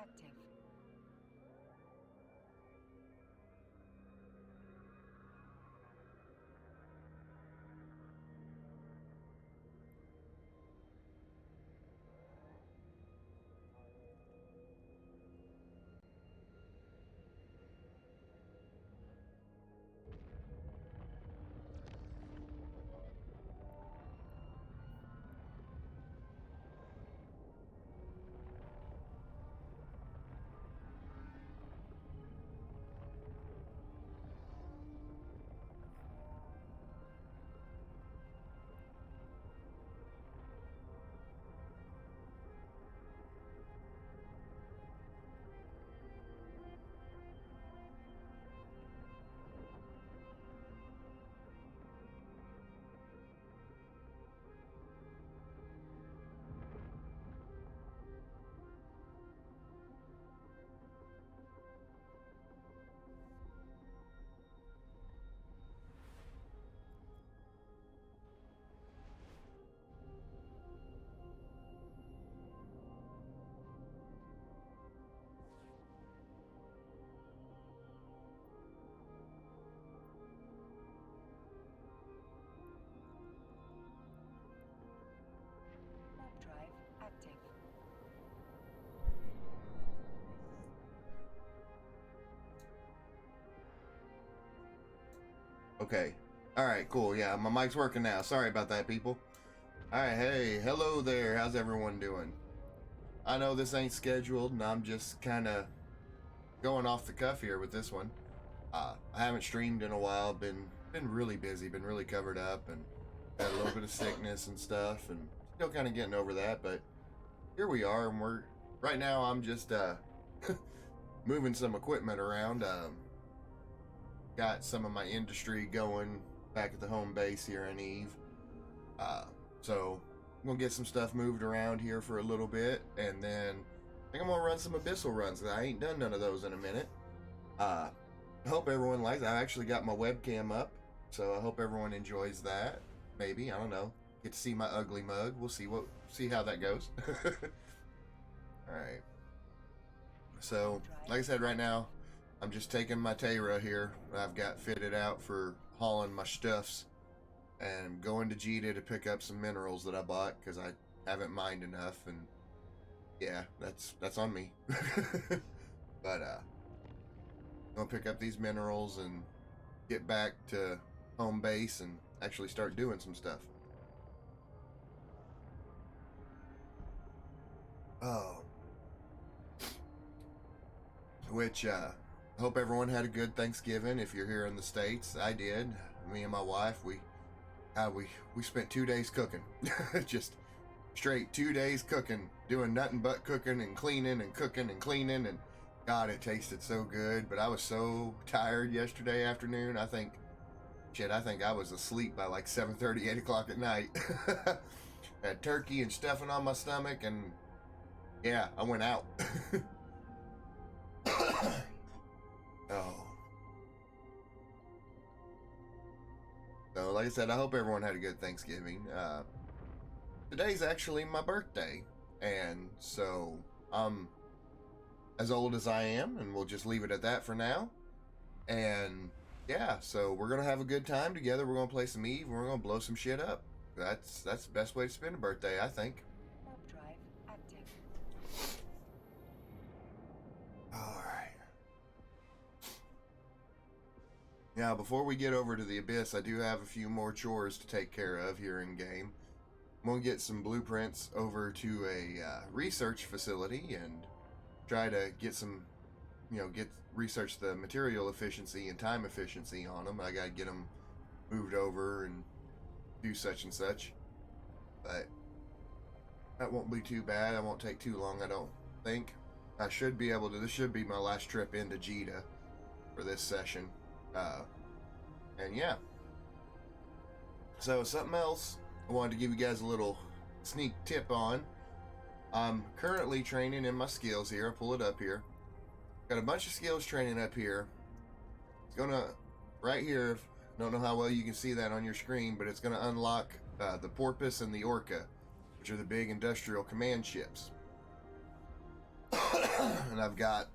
active. Warp drive active. Okay. Alright, cool. Yeah, my mic's working now. Sorry about that, people. Alright, hey, hello there. How's everyone doing? I know this ain't scheduled, and I'm just kind of going off the cuff here with this one. I haven't streamed in a while. Been really busy. Been really covered up, and had a little bit of sickness and stuff, and still kind of getting over that. But here we are, and right now. I'm just moving some equipment around. Got some of my industry going back at the home base here in Eve. So I'm gonna get some stuff moved around here for a little bit, and then I think I'm gonna run some Abyssal runs. I ain't done none of those in a minute. I hope everyone likes it. I actually got my webcam up, so I hope everyone enjoys that. Maybe, I don't know. Get to see my ugly mug. We'll see how that goes. Alright. So, like I said, right now, I'm just taking my Tayra here. I've got fitted out for hauling my stuffs, and going to Jita to pick up some minerals that I bought because I haven't mined enough, and yeah, that's on me. But I'm gonna pick up these minerals and get back to home base and actually start doing some stuff. Oh, which I hope everyone had a good Thanksgiving. If you're here in the States, I did. Me and my wife, we spent 2 days cooking. Just straight 2 days cooking, doing nothing but cooking and cleaning and cooking and cleaning, and God, it tasted so good. But I was so tired yesterday afternoon. I think I was asleep by like 7:30, 8 o'clock at night. Had turkey and stuffing on my stomach, and yeah, I went out. Oh. So, like I said, I hope everyone had a good Thanksgiving. Today's actually my birthday, and so I'm as old as I am, and we'll just leave it at that for now. And yeah, so we're gonna have a good time together. We're gonna play some Eve, and we're gonna blow some shit up. That's the best way to spend a birthday, I think. Warp drive active. All right. Now, before we get over to the Abyss, I do have a few more chores to take care of here in game. I'm gonna get some blueprints over to a research facility and try to get some, research the material efficiency and time efficiency on them. I gotta get them moved over and do such and such. But that won't be too bad. It won't take too long, I don't think. I should be able to. This should be my last trip into Jita for this session. And yeah. So something else I wanted to give you guys a little sneak tip on. I'm currently training in my skills here. I'll pull it up here. Got a bunch of skills training up here. It's gonna, right here, don't know how well you can see that on your screen, but it's gonna unlock the Porpoise and the Orca, which are the big industrial command ships. and I've got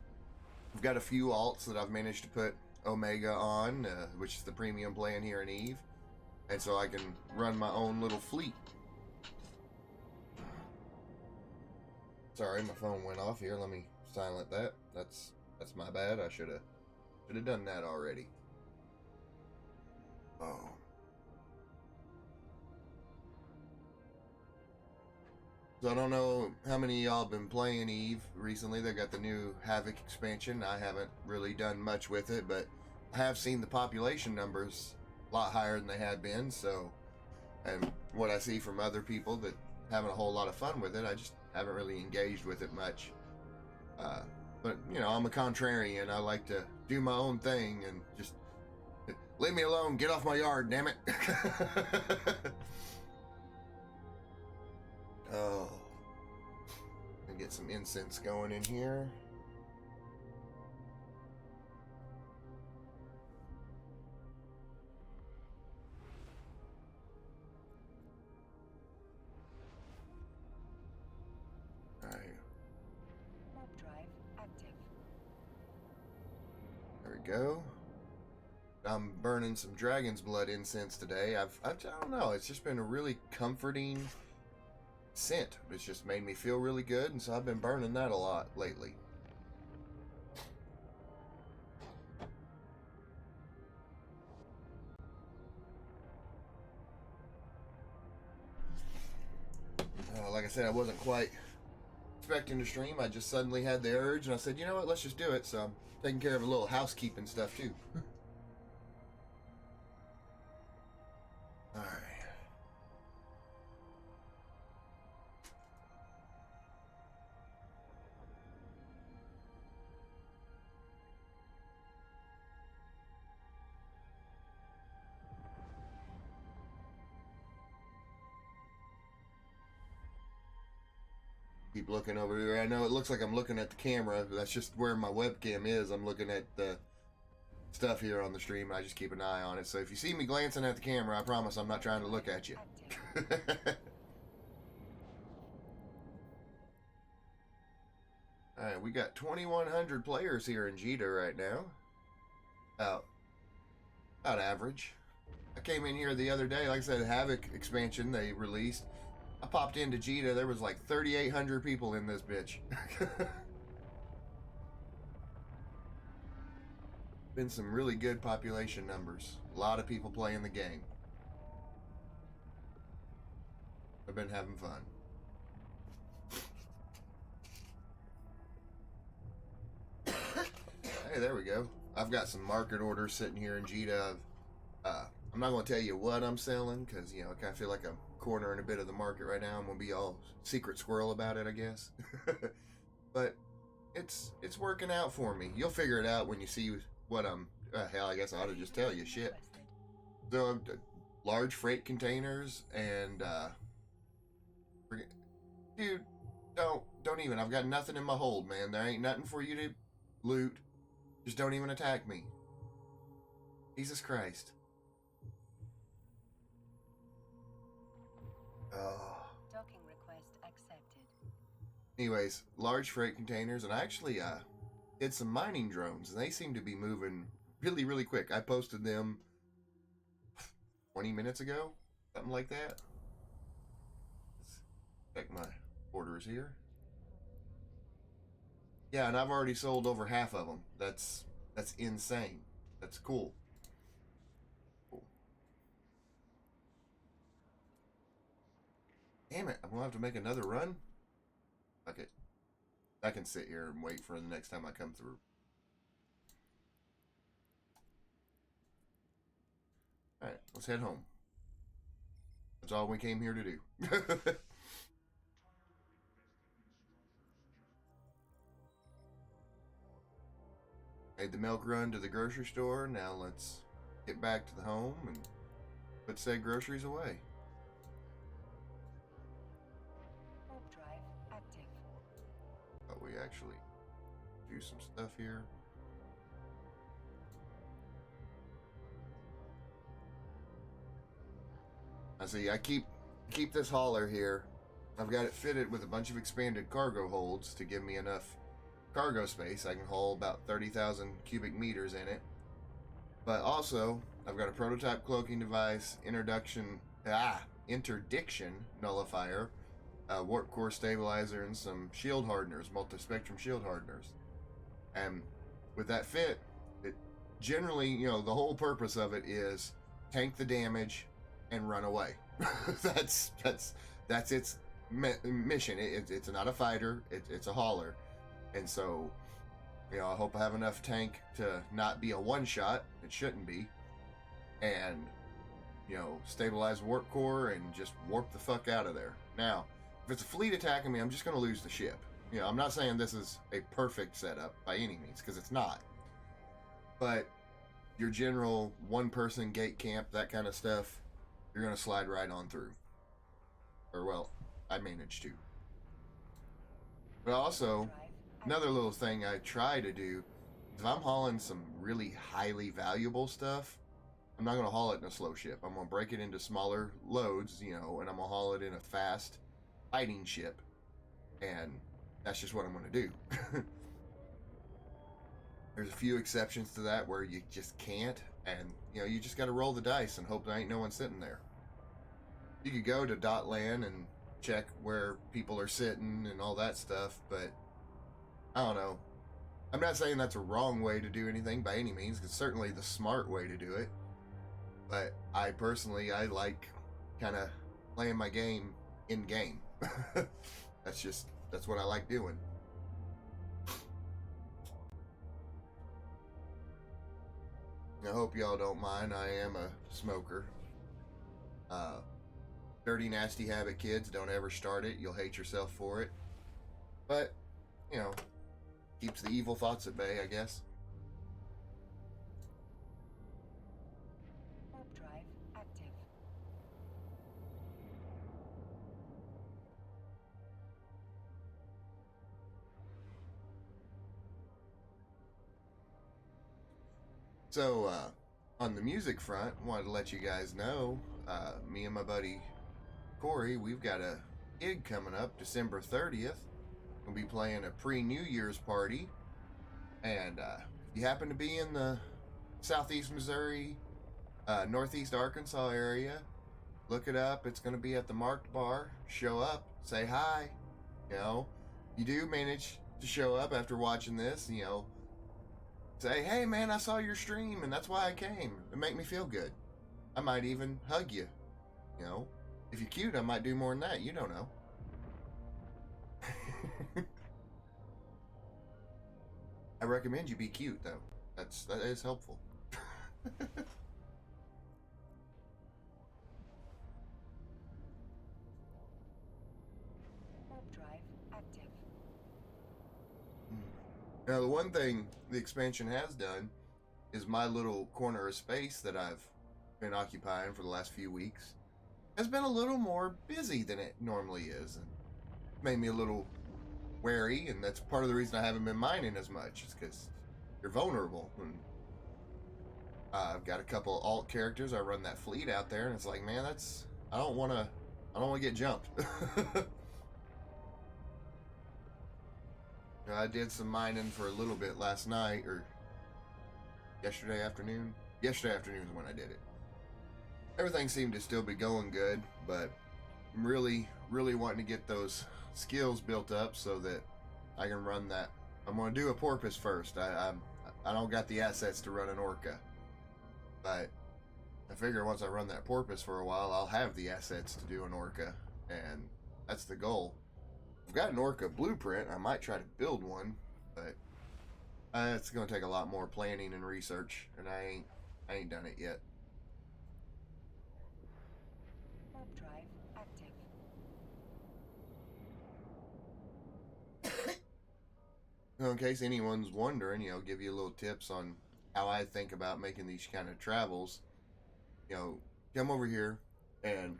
a few alts that I've managed to put Omega on, which is the premium plan here in Eve, and so I can run my own little fleet. Sorry, my phone went off here. Let me silent that. That's my bad. I should have done that already. Oh. So I don't know how many of y'all been playing Eve recently. They got the new Havoc expansion. I haven't really done much with it, but I have seen the population numbers a lot higher than they had been. So, and what I see from other people that having a whole lot of fun with it, I just haven't really engaged with it much. But you know, I'm a contrarian. I like to do my own thing and just leave me alone. Get off my yard, damn it. Oh, and get some incense going in here. All right. Warp drive active. There we go. I'm burning some dragon's blood incense today. I don't know. It's just been a really comforting scent. It's just made me feel really good, and so I've been burning that a lot lately. Like I said, I wasn't quite expecting to stream. I just suddenly had the urge, and I said, you know what, let's just do it. So I'm taking care of a little housekeeping stuff too. All right. Keep looking over here. I know it looks like I'm looking at the camera. That's just where my webcam is. I'm looking at the stuff here on the stream. I just keep an eye on it. So if you see me glancing at the camera, I promise I'm not trying to look at you. Alright, we got 2,100 players here in Jita right now. About average. I came in here the other day, like I said, Havoc expansion they released. I popped into Jita, there was like 3,800 people in this bitch. Been some really good population numbers. A lot of people playing the game. I've been having fun. Hey, there we go. I've got some market orders sitting here in Jita. I'm not going to tell you what I'm selling because, you know, I kind of feel like I'm cornering a bit of the market right now. I'm going to be all secret squirrel about it, I guess. But it's working out for me. You'll figure it out when you see what I'm... hell, I guess I ought to just tell you. Shit. So, large freight containers and... dude, don't even. I've got nothing in my hold, man. There ain't nothing for you to loot. Just don't even attack me. Jesus Christ. Oh. Docking request accepted. Anyways, large freight containers, and I actually did some mining drones, and they seem to be moving really, really quick. I posted them 20 minutes ago, something like that. Let's check my orders here. Yeah, and I've already sold over half of them. That's insane. That's cool. Damn it, I'm gonna have to make another run? Okay. I can sit here and wait for the next time I come through. Alright, let's head home. That's all we came here to do. Made the milk run to the grocery store. Now let's get back to the home and put said groceries away. Warp drive active. But we actually do some stuff here. I see. I keep this hauler here. I've got it fitted with a bunch of expanded cargo holds to give me enough cargo space. I can hold about 30,000 cubic meters in it. But also, I've got a prototype cloaking device, interdiction nullifier, a warp core stabilizer, and some shield hardeners, multi-spectrum shield hardeners. And with that fit, it generally, the whole purpose of it is tank the damage and run away. that's its mission. It's not a fighter. It's a hauler, and so I hope I have enough tank to not be a one-shot. It shouldn't be, and stabilize warp core and just warp the fuck out of there. Now, if it's a fleet attacking me, I'm just going to lose the ship. I'm not saying this is a perfect setup by any means, because it's not. But your general one-person gate camp, that kind of stuff, you're going to slide right on through. Or, well, I managed to. But also, another little thing I try to do, if I'm hauling some really highly valuable stuff, I'm not going to haul it in a slow ship. I'm going to break it into smaller loads, and I'm going to haul it in a fast fighting ship. And that's just what I'm going to do. There's a few exceptions to that where you just can't, and you just got to roll the dice and hope there ain't no one sitting there. You could go to Dotland and check where people are sitting and all that stuff, but I don't know. I'm not saying that's a wrong way to do anything by any means. It's certainly the smart way to do it. But I personally like kind of playing my game in game. That's what I like doing. I hope y'all don't mind. I am a smoker. Dirty, nasty habit, kids. Don't ever start it. You'll hate yourself for it. But, keeps the evil thoughts at bay, I guess. Warp drive active. So, on the music front, wanted to let you guys know, me and my buddy Corey, we've got a gig coming up December 30th. We'll be playing a pre-New Year's party. And if you happen to be in the southeast Missouri, northeast Arkansas area, look it up. It's going to be at the Marked Bar. Show up, say hi. You do manage to show up after watching this, say, hey man, I saw your stream and that's why I came. It make me feel good. I might even hug you. If you're cute, I might do more than that. You don't know. I recommend you be cute though. That is helpful. Warp drive active. Now, the one thing the expansion has done is my little corner of space that I've been occupying for the last few weeks has been a little more busy than it normally is, and made me a little wary, and that's part of the reason I haven't been mining as much, is because you're vulnerable. And I've got a couple alt characters. I run that fleet out there, and it's like, man, I don't want to get jumped. I did some mining for a little bit last night, or yesterday afternoon. Yesterday afternoon is when I did it. Everything seemed to still be going good, but I'm really, really wanting to get those skills built up so that I can run that. I'm going to do a porpoise first. I don't got the assets to run an orca, but I figure once I run that porpoise for a while, I'll have the assets to do an orca, and that's the goal. I've got an orca blueprint. I might try to build one, but it's going to take a lot more planning and research, and I ain't done it yet. Warp drive active. In case anyone's wondering, give you a little tips on how I think about making these kind of travels. Come over here and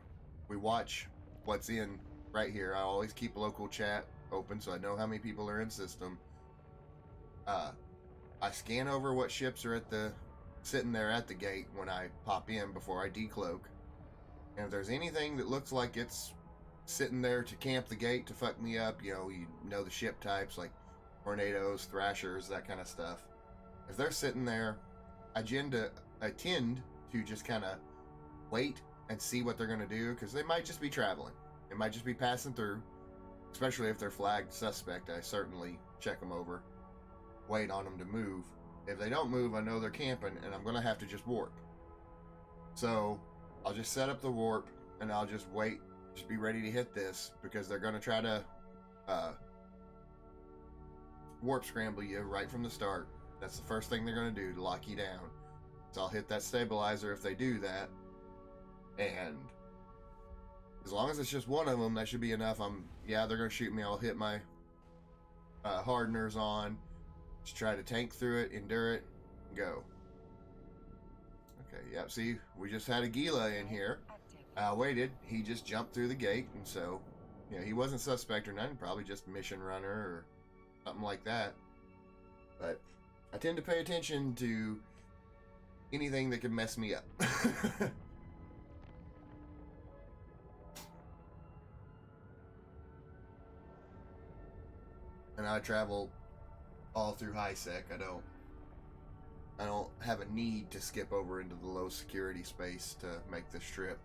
we watch what's in right here. I always keep local chat open so I know how many people are in system. I scan over what ships are sitting there at the gate when I pop in before I decloak. And if there's anything that looks like it's sitting there to camp the gate to fuck me up, you know the ship types like tornadoes, thrashers, that kind of stuff. If they're sitting there, I tend to just kind of wait and see what they're going to do, because they might just be traveling. They might just be passing through, especially if they're flagged suspect. I certainly check them over, wait on them to move. If they don't move, I know they're camping, and I'm going to have to just warp. So I'll just set up the warp, and I'll just wait, just be ready to hit this, because they're going to try to warp scramble you right from the start. That's the first thing they're going to do, to lock you down. So I'll hit that stabilizer if they do that, and as long as it's just one of them, that should be enough. They're going to shoot me. I'll hit my hardeners on, just try to tank through it, endure it, go. Okay, yep, see, we just had a Gila in here. I waited. He just jumped through the gate, and so, he wasn't suspect or nothing, probably just mission runner or something like that. But I tend to pay attention to anything that can mess me up. And I travel all through high sec. I don't have a need to skip over into the low security space to make this trip.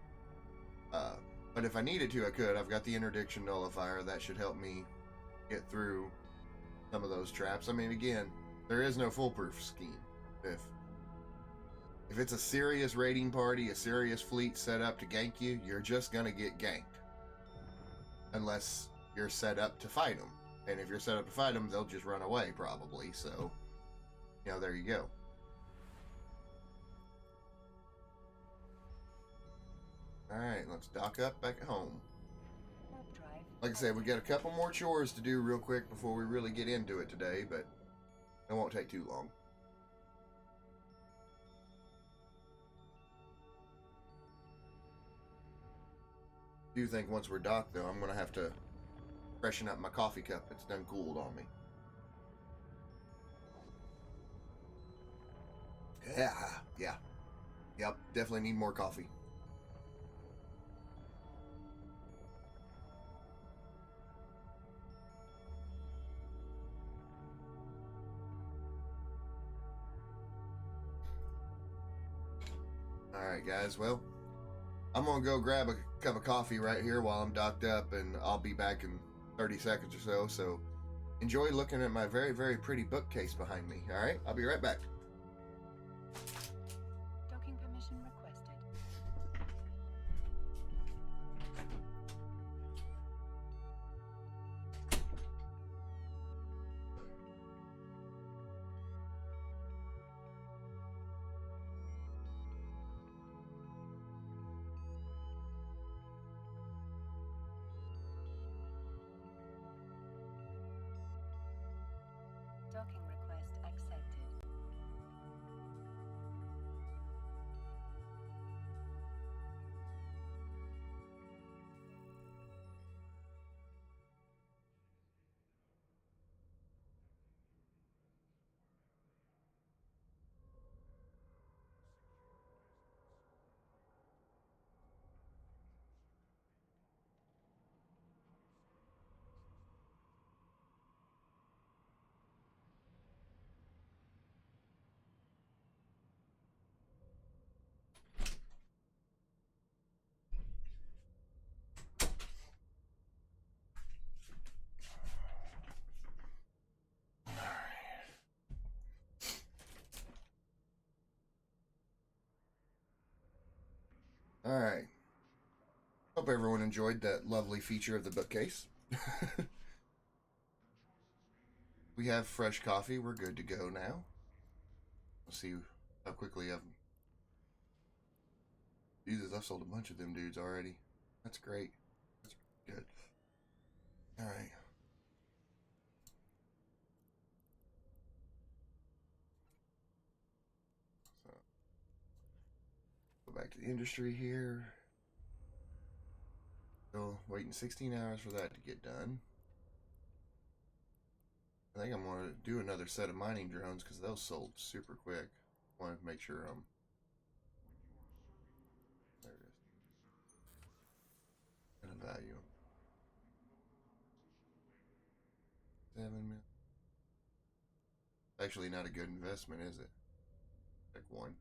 But if I needed to, I could. I've got the interdiction nullifier. That should help me get through some of those traps. I mean, again, there is no foolproof scheme. If it's a serious raiding party, a serious fleet set up to gank you, you're just gonna get ganked. Unless you're set up to fight them. And if you're set up to fight them, they'll just run away, probably. So, there you go. Alright, let's dock up back at home. Like I said, we got a couple more chores to do real quick before we really get into it today, but it won't take too long. I do think once we're docked, though, I'm going to have to freshen up my coffee cup. It's done cooled on me. Yeah. Yep, definitely need more coffee. Alright, guys, well, I'm going to go grab a cup of coffee right here while I'm docked up, and I'll be back in 30 seconds or so. So enjoy looking at my very, very pretty bookcase behind me. Alright, I'll be right back. Docking permission requested. Docking request accepted. Alright. Hope everyone enjoyed that lovely feature of the bookcase. We have fresh coffee. We're good to go now. Let's see how quickly I've sold a bunch of them dudes already. That's great. That's good. Alright. So, go back to the industry here. Still waiting 16 hours for that to get done. I think I'm going to do another set of mining drones because those sold super quick. I want to make sure there it is. Gonna value 7 million. Actually not a good investment, is it? Check one.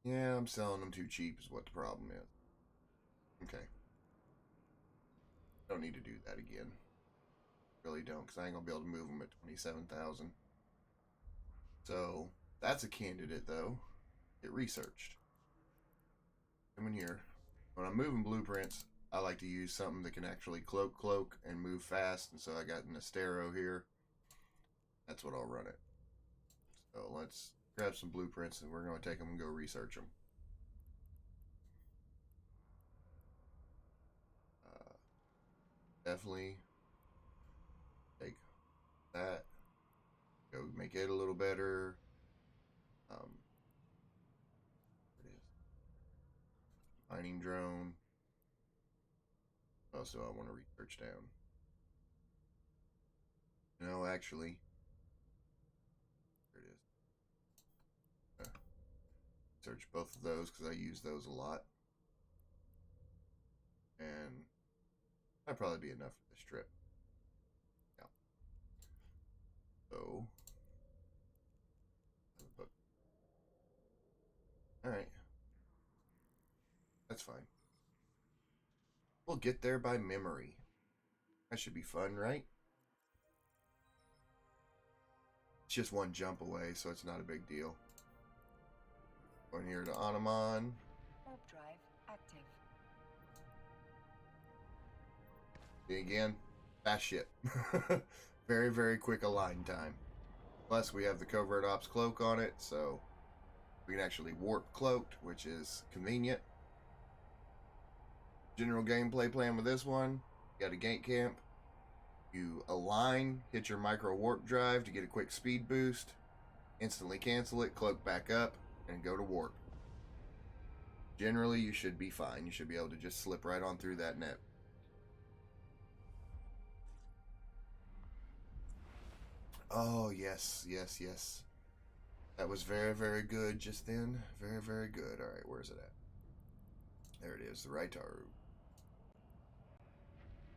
Yeah, I'm selling them too cheap is what the problem is. Okay. Don't need to do that again. Really don't, because I ain't gonna be able to move them at 27,000. So that's a candidate though. Get researched. Come in here. When I'm moving blueprints, I like to use something that can actually cloak and move fast, and so I got an Astero here. That's what I'll run it. So let's grab some blueprints and we're going to take them and go research them. Definitely take that, go make it a little better. It is mining drone. Also, I want to research down. No, actually, there it is. Search both of those because I use those a lot, and that'd probably be enough for this trip. Yeah. So, all right, that's fine. We'll get there by memory. That should be fun, right? It's just one jump away, so it's not a big deal. Going here to Anamon. Warp drive active. See again, fast ship. Very, very quick align time. Plus, we have the covert ops cloak on it, so we can actually warp cloaked, which is convenient. General gameplay plan with this one: you got a gate camp. You align, hit your micro warp drive to get a quick speed boost, instantly cancel it, cloak back up, and go to warp. Generally, you should be fine. You should be able to just slip right on through that net. Oh, yes, yes, yes. That was very, very good just then. Very, very good. All right, where's it at? There it is, the Raitaru.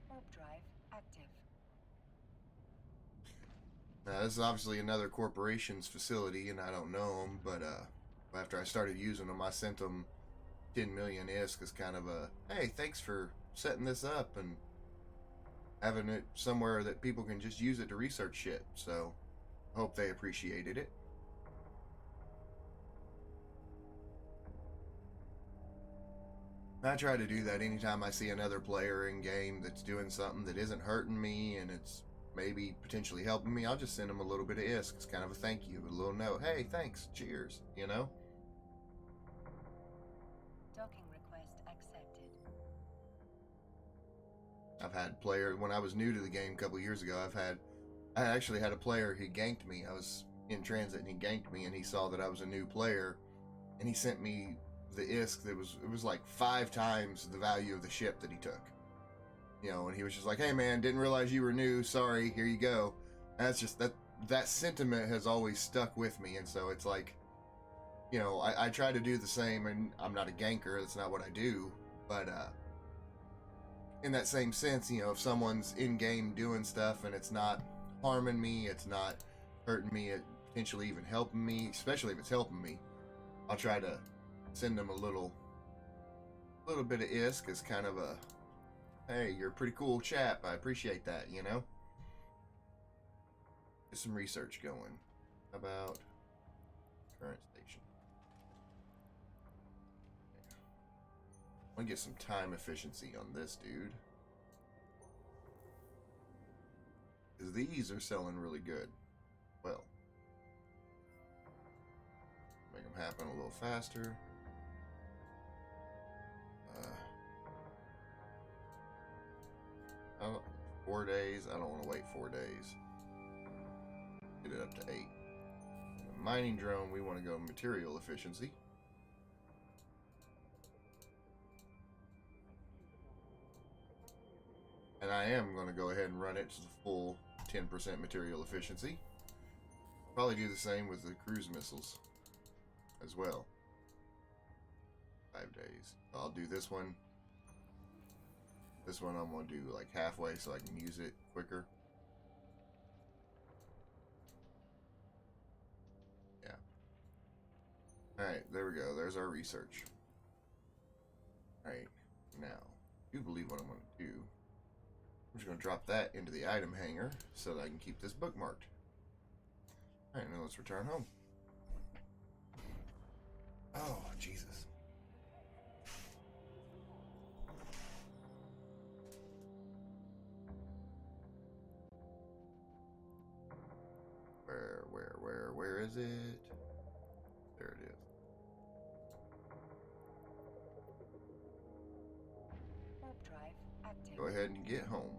Warp drive active. Now, this is obviously another corporation's facility, and I don't know them, but after I started using them, I sent them 10 million ISK as kind of a, hey, thanks for setting this up and having it somewhere that people can just use it to research shit. So, I hope they appreciated it. I try to do that anytime I see another player in game that's doing something that isn't hurting me and it's maybe potentially helping me. I'll just send them a little bit of ISK. It's kind of a thank you, a little note. Hey, thanks, cheers, you know? Docking request accepted. I've had players, when I was new to the game a couple years ago, I actually had a player, he ganked me. I was in transit and he ganked me and he saw that I was a new player and he sent me the ISK that it was like 5 times the value of the ship that he took. You know, and he was just like, hey man, didn't realize you were new, sorry, here you go. And that's just, that sentiment has always stuck with me, and so it's like, you know, I try to do the same, and I'm not a ganker, that's not what I do, but in that same sense, you know, if someone's in-game doing stuff and it's not harming me, it's not hurting me, it potentially even helping me, especially if it's helping me, I'll try to send them a little bit of ISK as kind of a, hey, you're a pretty cool chap, I appreciate that, you know? Get some research going. How about current station? I want to get some time efficiency on this dude, because these are selling really good. Well, make them happen a little faster. 4 days. I don't want to wait 4 days. Get it up to 8. And the mining drone, we want to go material efficiency. And I am going to go ahead and run it to the full 10% material efficiency. Probably do the same with the cruise missiles as well. 5 days. I'll do this one This one I'm going to do like halfway so I can use it quicker. Yeah. Alright, there we go. There's our research. Alright, now, you believe what I'm going to do. I'm just going to drop that into the item hanger so that I can keep this bookmarked. Alright, now let's return home. Oh, Jesus. Where is it? There it is. Warp drive active. Go ahead and get home.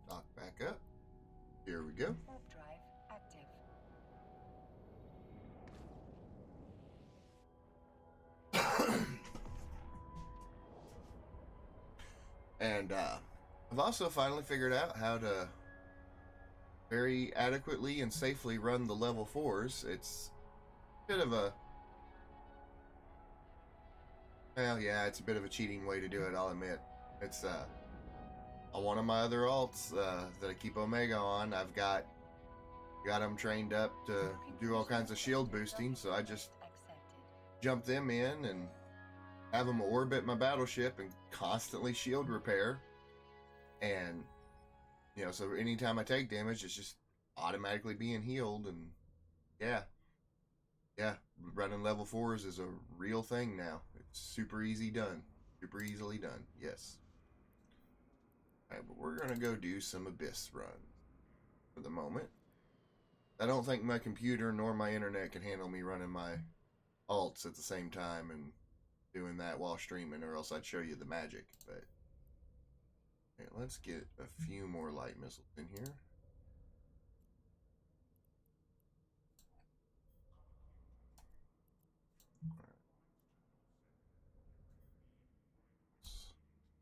Dock back up. Here we go. Warp drive active. And I've also finally figured out how to very adequately and safely run the level 4s. It's a bit of a... Well, yeah, it's a bit of a cheating way to do it, I'll admit. It's on one of my other alts that I keep Omega on, I've got them trained up to do all kinds of shield boosting, so I just jump them in and have them orbit my battleship and constantly shield repair. And, you know, so anytime I take damage, it's just automatically being healed. And yeah, running level 4s is a real thing now. It's super easily done. Yes. Alright, but we're gonna go do some Abyss runs for the moment. I don't think my computer nor my internet can handle me running my alts at the same time and doing that while streaming, or else I'd show you the magic. But okay, let's get a few more light missiles in here.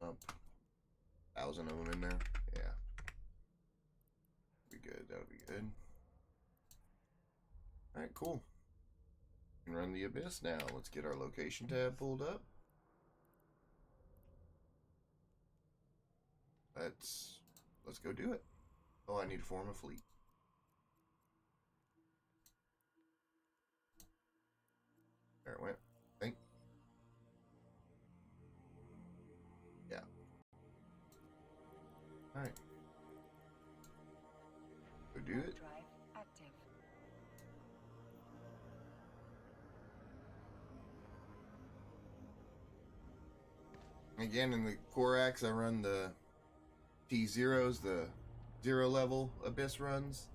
Up 1,000 of them in there. Yeah, be good. That'll be good. All right, cool. We can run the Abyss now. Let's get our location tab pulled up. Let's go do it. Oh, I need to form a fleet. There it went. I think. Yeah. All right. Go do it. Drive active. Again, in the Corax, I run the T0s, the 0 level Abyss runs.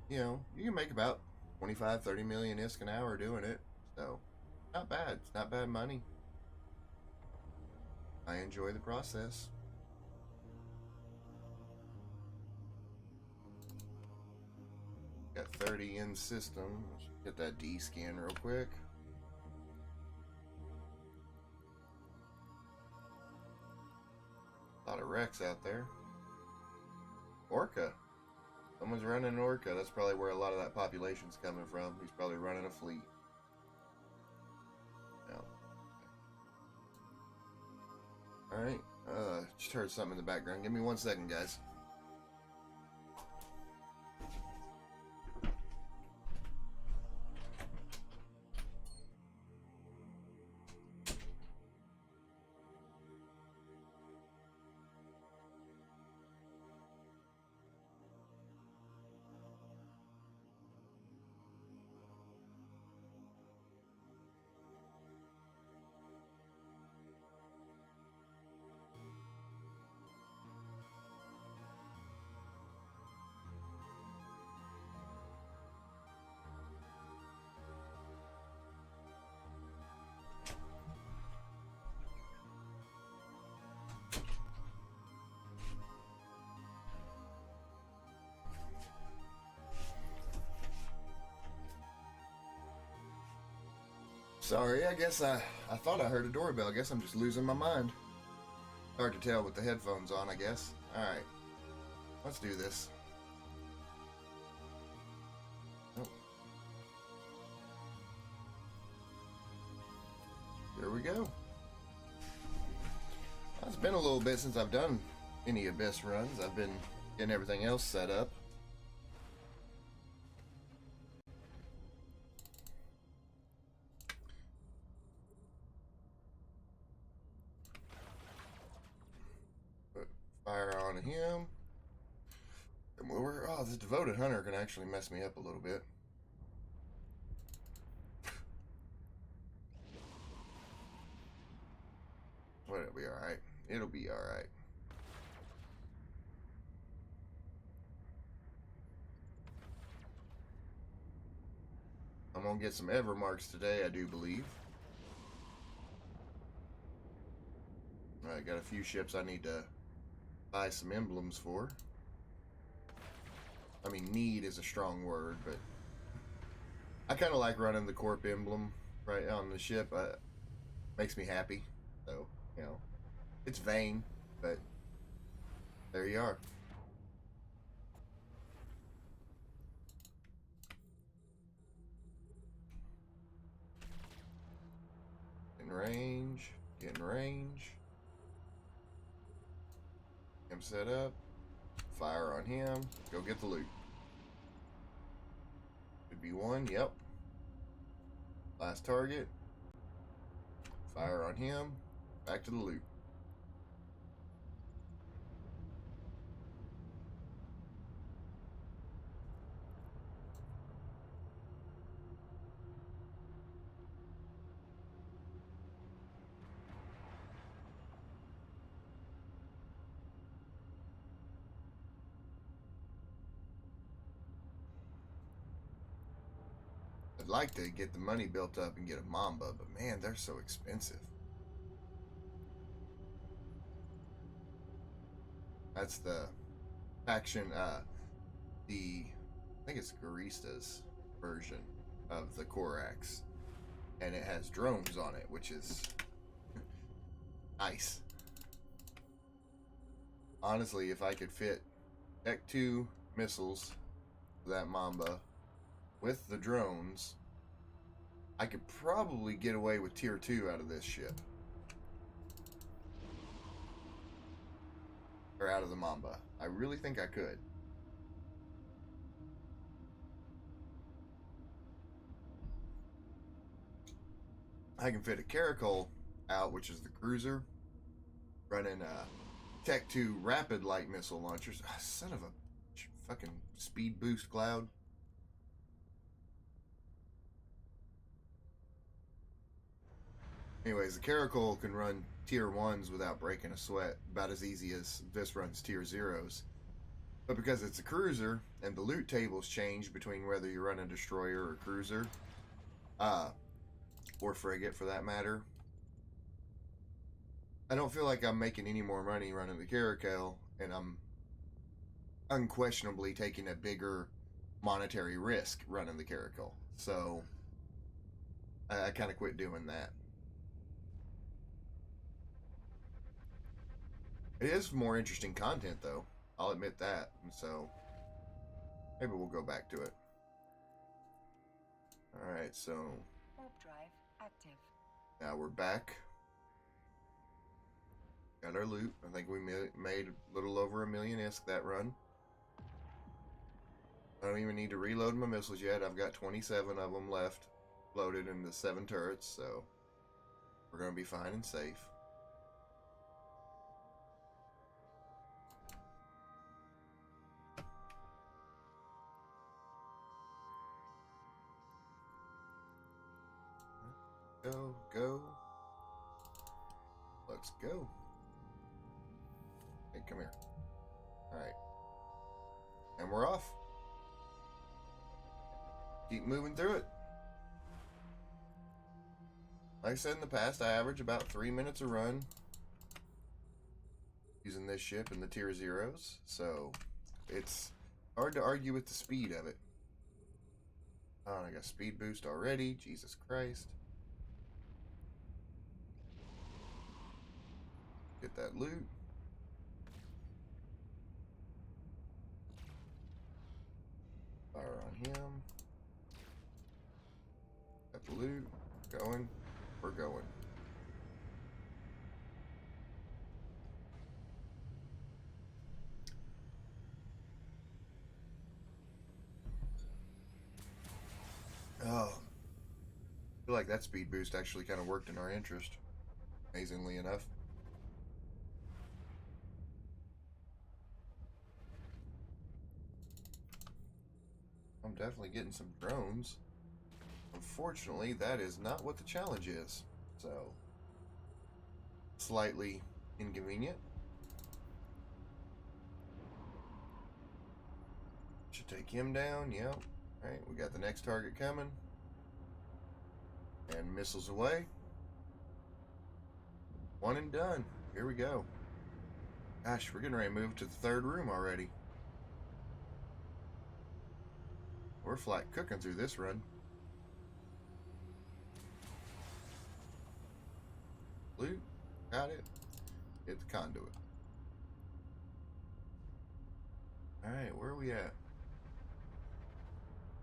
You know, you can make about 25, 30 million ISK an hour doing it. So, not bad. It's not bad money. I enjoy the process. Got 30 in system. Let's get that D scan real quick. A lot of wrecks out there. Orca. Someone's running an Orca. That's probably where a lot of that population's coming from. He's probably running a fleet. No. Alright. Just heard something in the background. Give me 1 second, guys. Sorry, I guess I thought I heard a doorbell. I guess I'm just losing my mind. Hard to tell with the headphones on, I guess. Alright. Let's do this. Oh. Here we go. Well, it's been a little bit since I've done any Abyss runs. I've been getting everything else set up. Put fire on him. Oh, this devoted hunter can actually mess me up a little bit. But it'll be alright. It'll be alright. I'm gonna get some ever marks today, I do believe. I got a few ships I need to buy some emblems for. I mean, need is a strong word, but I kind of like running the corp emblem right on the ship. Makes me happy. So, you know, it's vain, but there you are. In range, get in range. Him set up. Fire on him. Go get the loot. Could be one. Yep. Last target. Fire on him. Back to the loot. I'd like to get the money built up and get a Mamba, but man, they're so expensive. That's the faction, I think it's Garista's version of the Corax. And it has drones on it, which is nice. Honestly, if I could fit Tech 2 missiles for that Mamba with the drones, I could probably get away with tier 2 out of this ship. Or out of the Mamba. I really think I could. I can fit a Caracol out, which is the cruiser, running Tech 2 rapid light missile launchers. Oh, son of a fucking speed boost cloud. Anyways, the Caracol can run tier 1s without breaking a sweat, about as easy as this runs tier 0s. But because it's a cruiser, and the loot tables change between whether you run a destroyer or cruiser, or frigate for that matter, I don't feel like I'm making any more money running the Caracol, and I'm unquestionably taking a bigger monetary risk running the Caracol. So I kind of quit doing that. It is more interesting content, though. I'll admit that. And so maybe we'll go back to it. Alright, so Warp drive active. now we're back. Got our loot. I think we made a little over 1 million ISK that run. I don't even need to reload my missiles yet. I've got 27 of them left loaded in the 7 turrets, so we're going to be fine and safe. Go. Let's go. Hey, come here. Alright. And we're off. Keep moving through it. Like I said in the past, I average about 3 minutes a run using this ship in the tier 0s, so it's hard to argue with the speed of it. Oh, I got speed boost already. Jesus Christ. Get that loot. Fire on him. Got the loot. Going. We're going. Oh. I feel like that speed boost actually kind of worked in our interest. Amazingly enough. I'm definitely getting some drones. Unfortunately, that is not what the challenge is. So, slightly inconvenient. Should take him down, yep. Alright, we got the next target coming. And missiles away. One and done. Here we go. Gosh, we're getting ready to move to the third room already. We're flat cooking through this run. Loot. Got it. Hit the conduit. Alright, where are we at?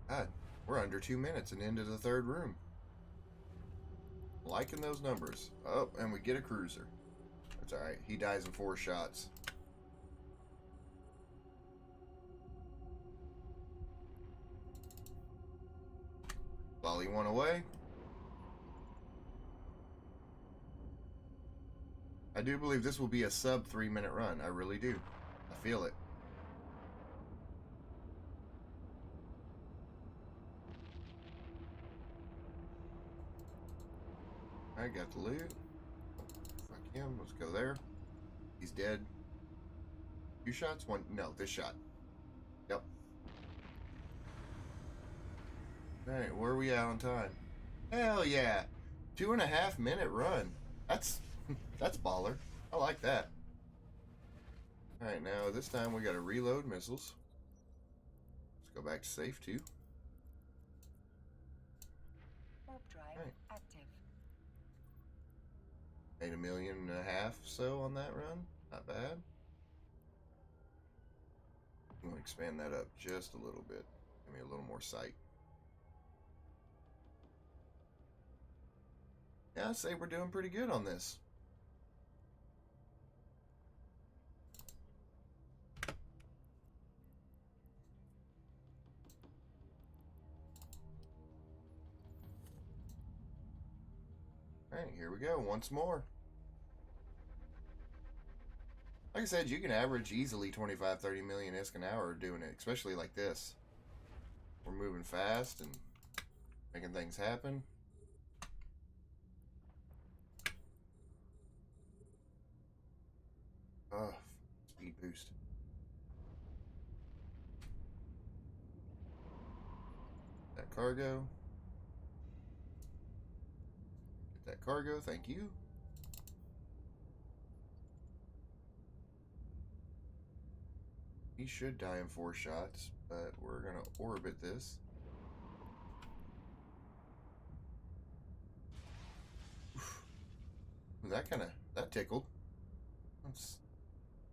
God, we're under 2 minutes and into the third room. Liking those numbers. Oh, and we get a cruiser. That's alright. He dies in 4 shots. Volley one away. I do believe this will be a sub 3 minute run. I really do. I feel it. I got the loot. Fuck him. Let's go there. He's dead. 2 shots? One. No, this shot. Yep. Alright, where are we at on time? Hell yeah. 2.5 minute run. That's baller. I like that. Alright, now this time we gotta reload missiles. Let's go back to safe 2. Warp drive active. Made 1.5 million so on that run. Not bad. I'm gonna expand that up just a little bit. Give me a little more sight. Yeah, I'd say we're doing pretty good on this. Alright, here we go, once more. Like I said, you can average easily 25-30 million ISK an hour doing it, especially like this. We're moving fast and making things happen. Oh, speed boost. That cargo. Get that cargo, thank you. He should die in 4 shots, but we're gonna orbit this. Oof. That tickled. Let's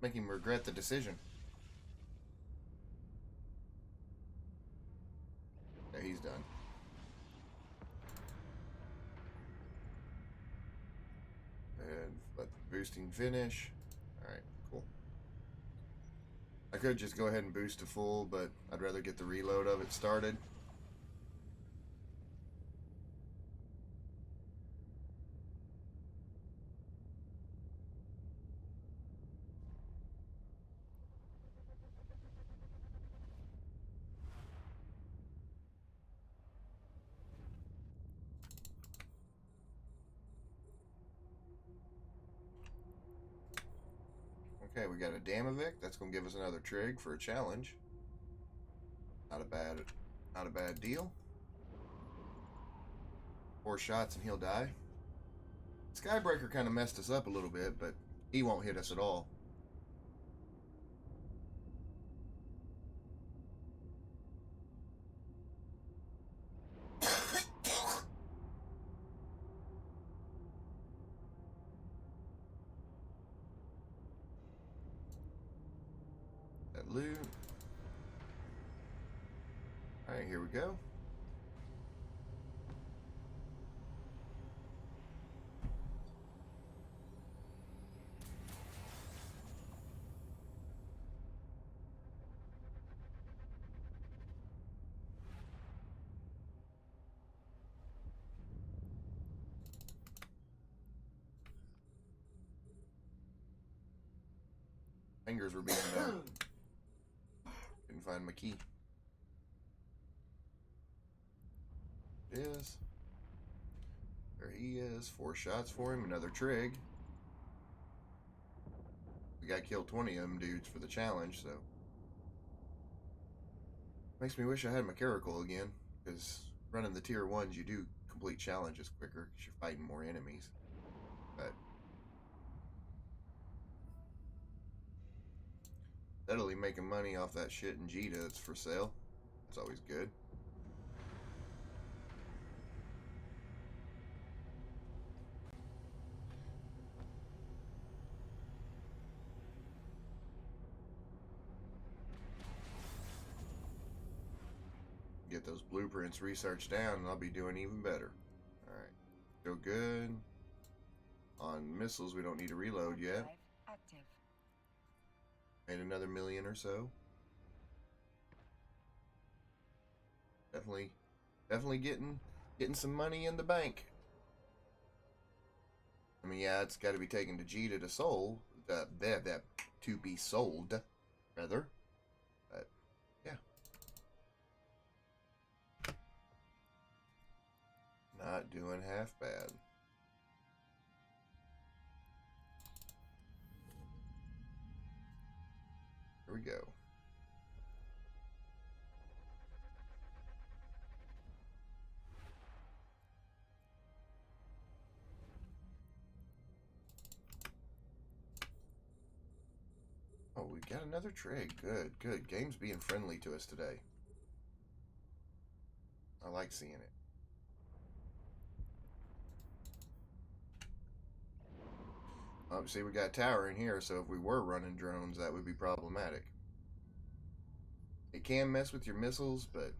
make him regret the decision. Yeah, he's done. And let the boosting finish. Alright, cool. I could just go ahead and boost to full, but I'd rather get the reload of it started. Okay, we got a Damovic. That's going to give us another trig for a challenge. Not a bad deal. 4 shots and he'll die. Skybreaker kind of messed us up a little bit, but he won't hit us at all. Alright, here we go. Fingers were being done. Couldn't find my key. It is. There he is. 4 shots for him. Another trig. We got killed 20 of them dudes for the challenge, so. Makes me wish I had my Caracal again, because running the tier 1s, you do complete challenges quicker, because you're fighting more enemies. But steadily making money off that shit in Jita that's for sale. That's always good. Get those blueprints researched down and I'll be doing even better. Alright. Feel good. On missiles, we don't need to reload yet. Active. Made another million or so. Definitely getting some money in the bank. I mean, yeah, it's got to be taken to Jita to sold. That to be sold, rather. But yeah, not doing half bad. Here we go. Oh, we got another trig. Good. Game's being friendly to us today. I like seeing it. Obviously, we got a tower in here, so if we were running drones, that would be problematic. It can mess with your missiles, but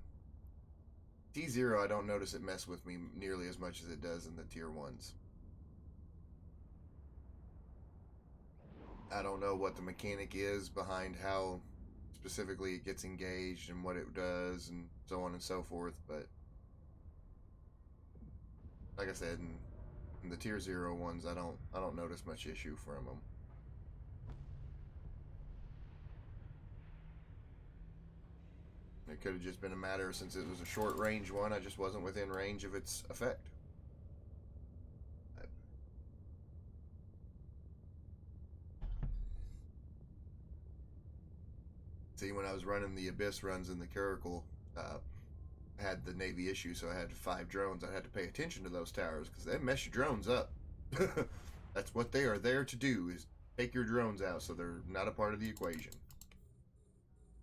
T0, I don't notice it mess with me nearly as much as it does in the tier 1s. I don't know what the mechanic is behind how specifically it gets engaged and what it does and so on and so forth, but like I said, in the tier 0 ones, I don't notice much issue from them. It could have just been a matter, since it was a short range one, I just wasn't within range of its effect. See, when I was running the Abyss runs in the Caracal, I had the Navy issue, so I had 5 drones. I had to pay attention to those towers, because they mess your drones up. That's what they are there to do, is take your drones out, so they're not a part of the equation.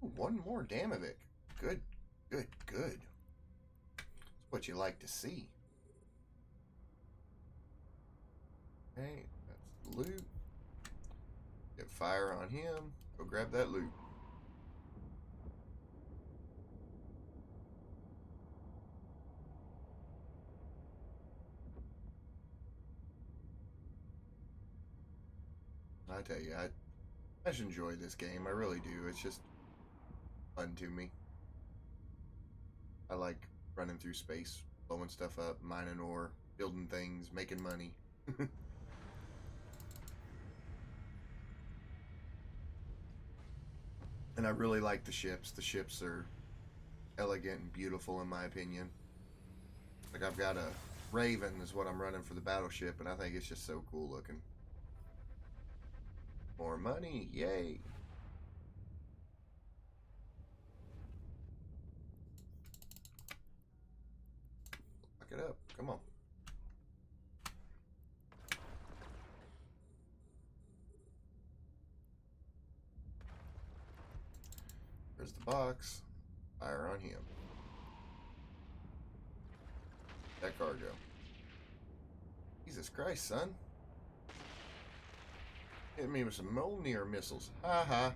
Ooh, 1 more Damovic. Good. That's what you like to see. Okay, that's the loot. Get fire on him. Go grab that loot. I tell you, I just enjoy this game. I really do. It's just fun to me. I like running through space, blowing stuff up, mining ore, building things, making money. And I really like the ships. The ships are elegant and beautiful in my opinion. Like, I've got a Raven is what I'm running for the battleship, and I think it's just so cool looking. More money, yay! Lock it up, come on. There's the box. Fire on him. That cargo. Jesus Christ, son. Hit me with some Mjolnir missiles. Ha.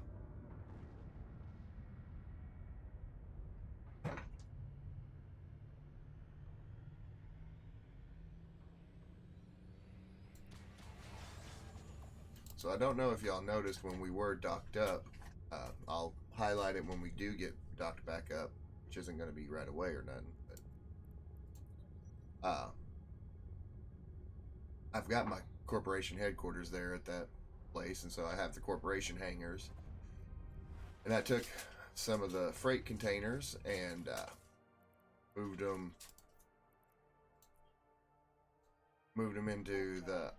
So I don't know if y'all noticed when we were docked up. I'll highlight it when we do get docked back up, which isn't going to be right away or nothing. But I've got my corporation headquarters there at that place, and so I have the corporation hangars. And I took some of the freight containers and moved them into the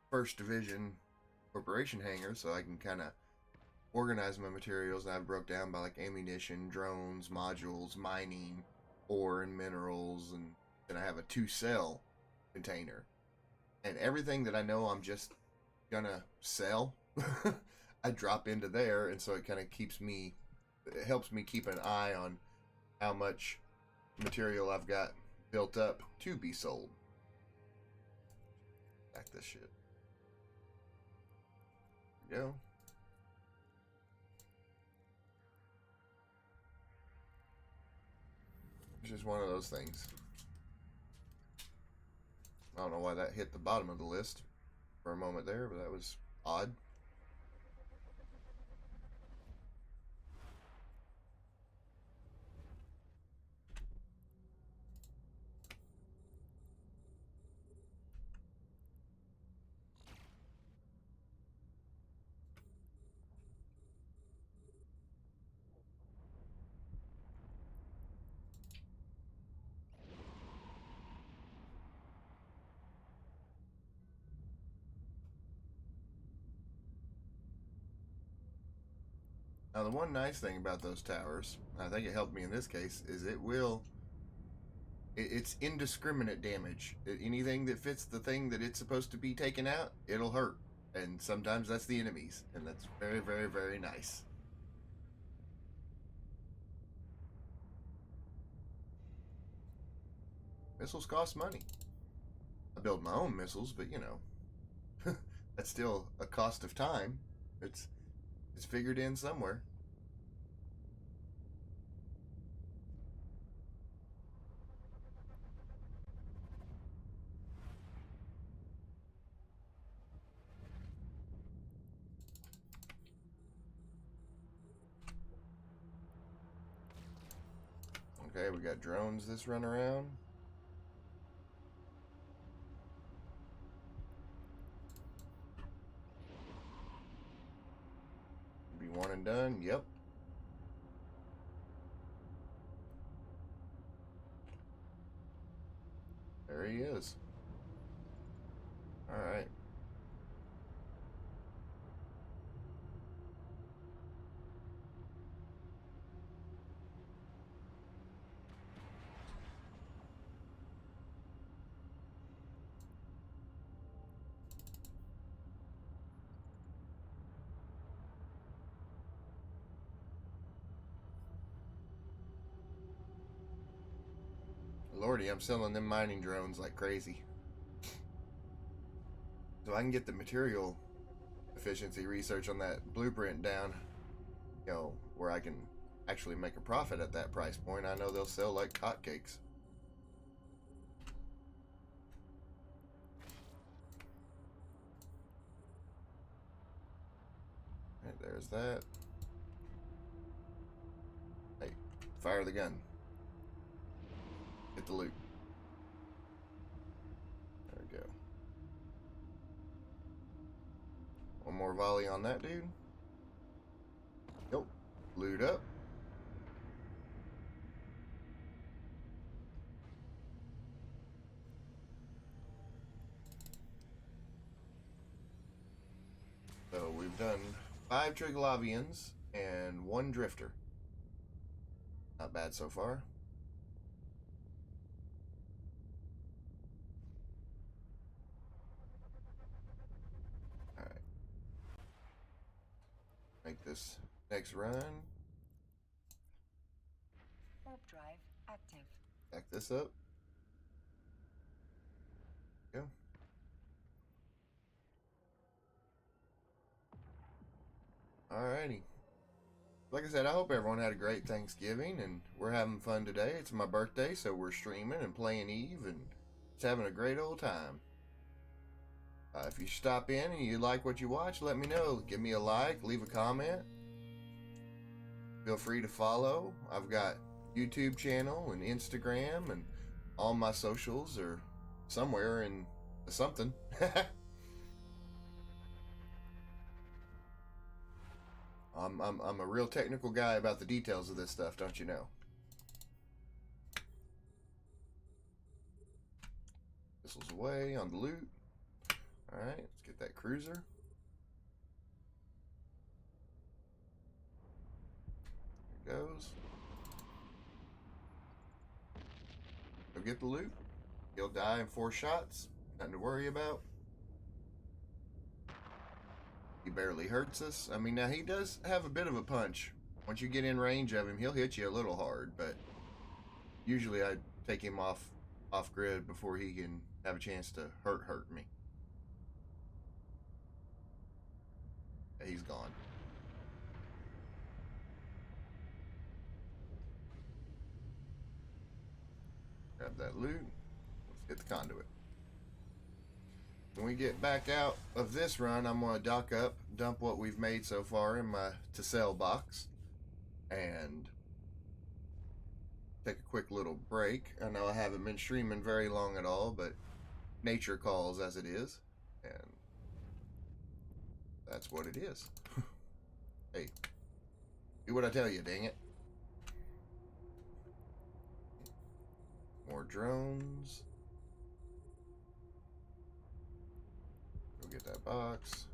First Division corporation hangar, so I can kind of organize my materials. And I've broke down by like ammunition, drones, modules, mining, ore and minerals, and then I have a 2-cell container. And everything that I know I'm just gonna sell, I drop into there, and so it kind of it helps me keep an eye on how much material I've got built up to be sold. Back this shit. There we go. It's just one of those things. I don't know why that hit the bottom of the list for a moment there, but that was odd. Now, the one nice thing about those towers, I think it helped me in this case, is it's indiscriminate damage. Anything that fits the thing that it's supposed to be taken out, it'll hurt. And sometimes that's the enemies, and that's very, very, very nice. Missiles cost money. I build my own missiles, but you know, that's still a cost of time. It's figured in somewhere. Okay, we got drones this run around. Be one and done. Yep. There he is. All right. Lordy, I'm selling them mining drones like crazy. So I can get the material efficiency research on that blueprint down, you know, where I can actually make a profit at that price point. I know they'll sell like hotcakes. Right, there's that. Hey, fire the gun. Get the loot. There we go. One more volley on that dude. Nope. Loot up. So we've done 5 Triglavians and 1 Drifter. Not bad so far. Alright. Make this next run. Warp drive active. Back this up. Go. Alrighty. Like I said, I hope everyone had a great Thanksgiving, and we're having fun today. It's my birthday, so we're streaming and playing Eve, and just having a great old time. If you stop in and you like what you watch, let me know. Give me a like, leave a comment. Feel free to follow. I've got YouTube channel and Instagram, and all my socials are somewhere in something. I'm a real technical guy about the details of this stuff, don't you know? Missiles away on the loot. Alright, let's get that cruiser. There it goes. Go get the loot. He'll die in 4 shots. Nothing to worry about. He barely hurts us. I mean, now he does have a bit of a punch. Once you get in range of him, he'll hit you a little hard, but usually I take him off grid before he can have a chance to hurt me. He's gone. Grab that loot. Let's hit the conduit. When we get back out of this run, I'm going to dock up, dump what we've made so far in my to sell box, and take a quick little break. I know I haven't been streaming very long at all, but nature calls as it is, and that's what it is. Hey, do what I tell you, dang it. More drones. Go get that box.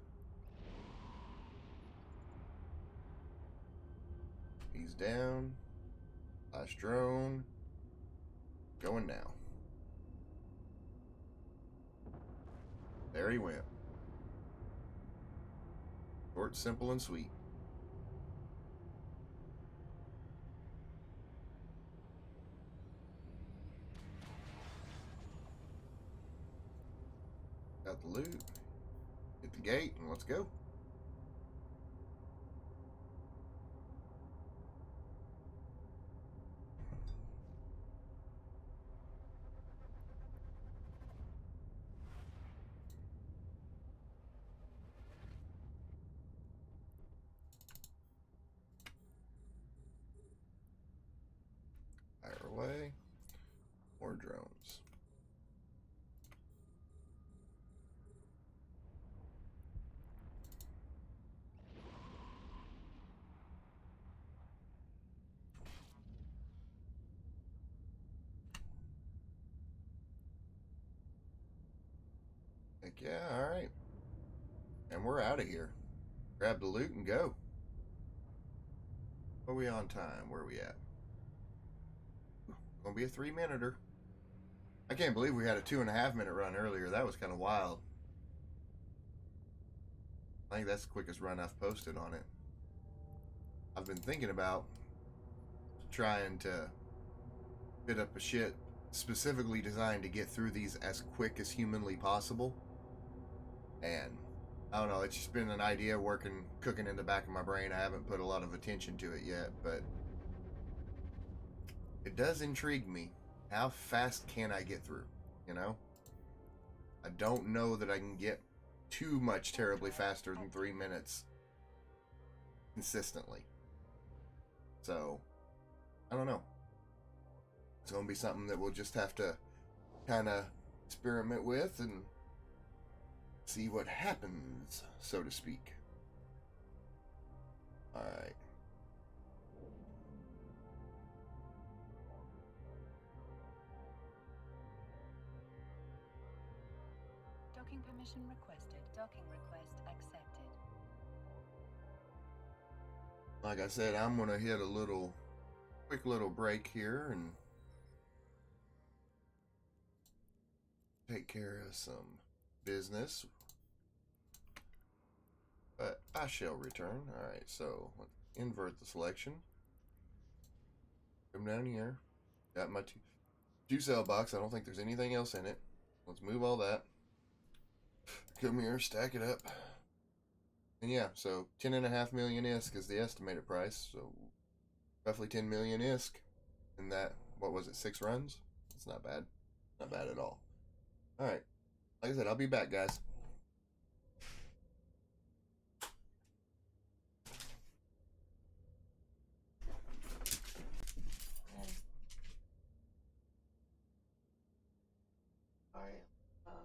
He's down. Last drone. Going now. There he went. Short, simple, and sweet. Got the loot. Hit the gate and let's go. Fire away. More drones. Heck yeah, alright. And we're out of here. Grab the loot and go. Are we on time? Where are we at? Gonna be a 3-minuter. I can't believe we had a 2.5-minute run earlier. That was kind of wild. I think that's the quickest run I've posted on it. I've been thinking about trying to fit up a shit specifically designed to get through these as quick as humanly possible. And I don't know, it's just been an idea cooking in the back of my brain. I haven't put a lot of attention to it yet, but it does intrigue me. How fast can I get through, you know? I don't know that I can get too much terribly faster than 3 minutes consistently. So, I don't know. It's going to be something that we'll just have to kind of experiment with and see what happens, so to speak. Alright. Docking permission requested. Docking request accepted. Like I said, I'm going to hit a quick little break here and take care of some business. But I shall return. Alright, so let's invert the selection. Come down here. Got my two cell box. I don't think there's anything else in it. Let's move all that. Come here, stack it up. And yeah, so 10.5 million ISK is the estimated price. So roughly 10 million ISK. And that, what was it, 6 runs? It's not bad. Not bad at all. Alright. Like I said, I'll be back, guys. I am.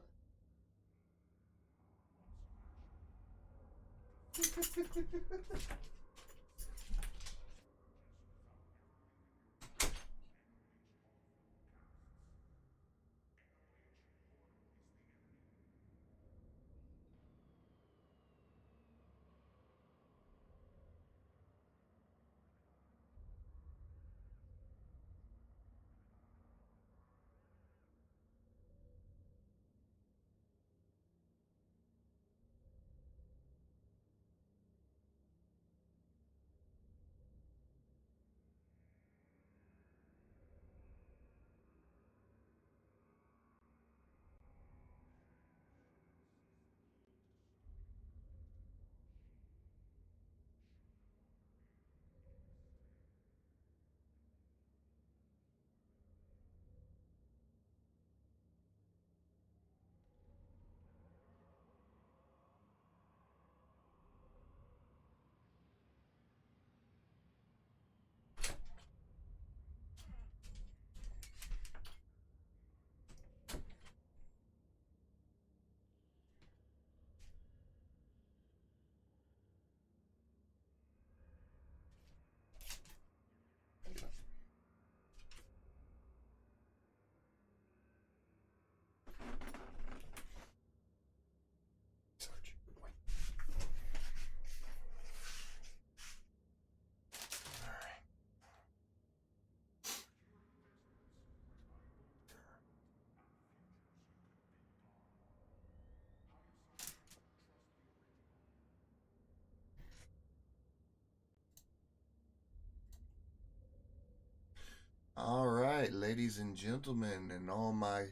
All right, ladies and gentlemen, and all my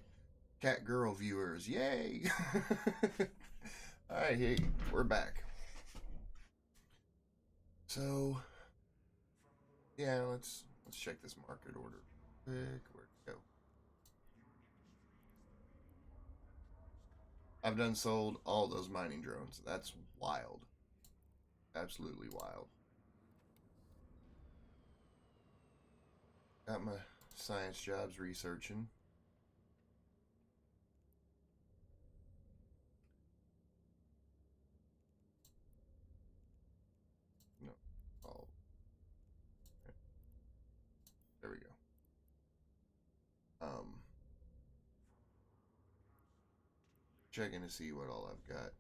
cat girl viewers, yay! All right, hey, we're back. So, yeah, let's check this market order quick. Where'd it go? I've done sold all those mining drones. That's wild, absolutely wild. Got my science jobs researching. No, oh, there we go. Checking to see what all I've got.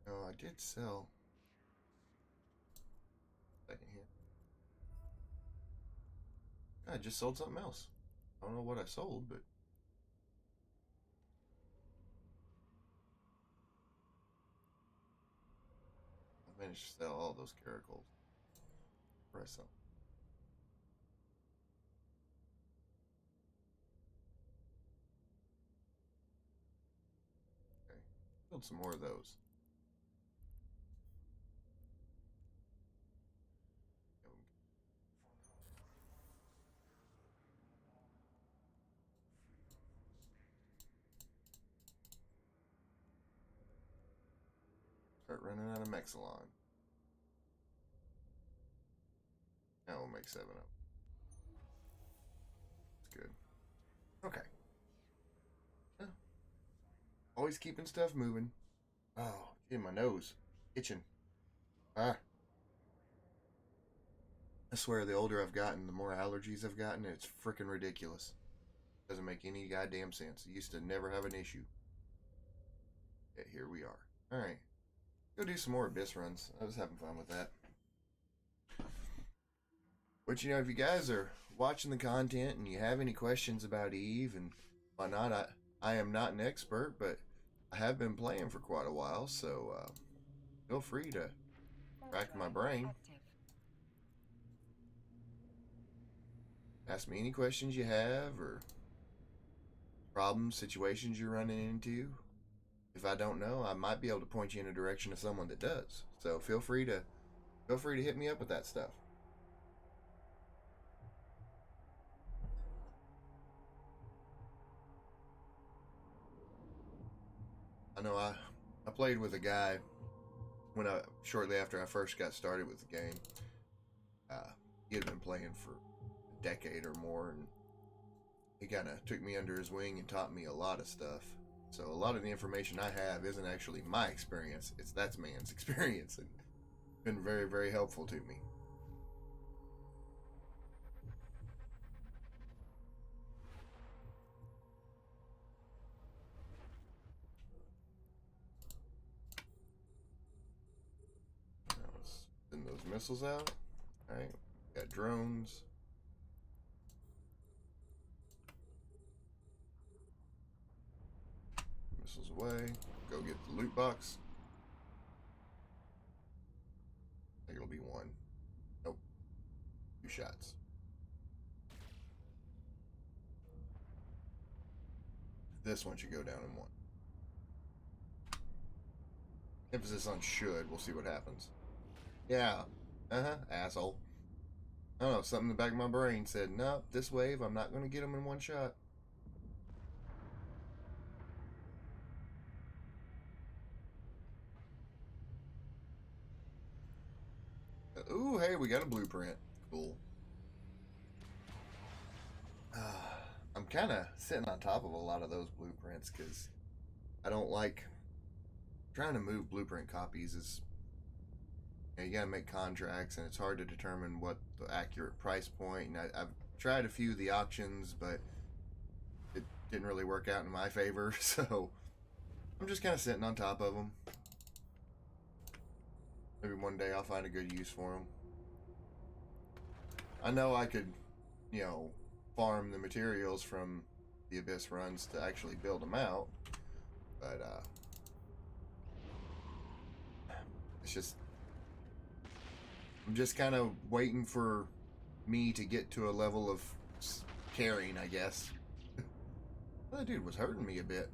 No, I did sell. Second here. I just sold something else. I don't know what I sold, but I managed to sell all those caracals. Where I sell. Okay. Build some more of those. Start running out of Mexilon. Now we'll make 7 up. That's good. Okay. Yeah. Always keeping stuff moving. Oh, in my nose. Itching. Ah. I swear, the older I've gotten, the more allergies I've gotten. It's freaking ridiculous. Doesn't make any goddamn sense. I used to never have an issue. Yet here we are. Alright. Go do some more Abyss runs. I was having fun with that. But you know, if you guys are watching the content and you have any questions about Eve and whatnot, I am not an expert, but I have been playing for quite a while, so feel free to rack my brain. Ask me any questions you have or problems, situations you're running into. If I don't know, I might be able to point you in a direction of someone that does. So feel free to hit me up with that stuff. I know I played with a guy when I shortly after I first got started with the game. He had been playing for a decade or more, and kind of took me under his wing and taught me a lot of stuff. So a lot of the information I have isn't actually my experience. It's that man's experience, and been very, very helpful to me. Now let's send those missiles out. All right, got drones. Missiles away. Go get the loot box. I think it'll be one. Nope. 2 shots. This one should go down in 1. Emphasis on should. We'll see what happens. Yeah. Asshole. I don't know. Something in the back of my brain said, nope, this wave, I'm not going to get them in 1 shot. Ooh, hey, we got a blueprint. Cool. I'm kind of sitting on top of a lot of those blueprints because I don't like trying to move blueprint copies. You gotta make contracts, and it's hard to determine what the accurate price point. And I've tried a few of the auctions, but it didn't really work out in my favor. So I'm just kind of sitting on top of them. Maybe one day I'll find a good use for them. I know I could, farm the materials from the Abyss runs to actually build them out, but it's just, I'm just kind of waiting for me to get to a level of caring, I guess. That dude was hurting me a bit.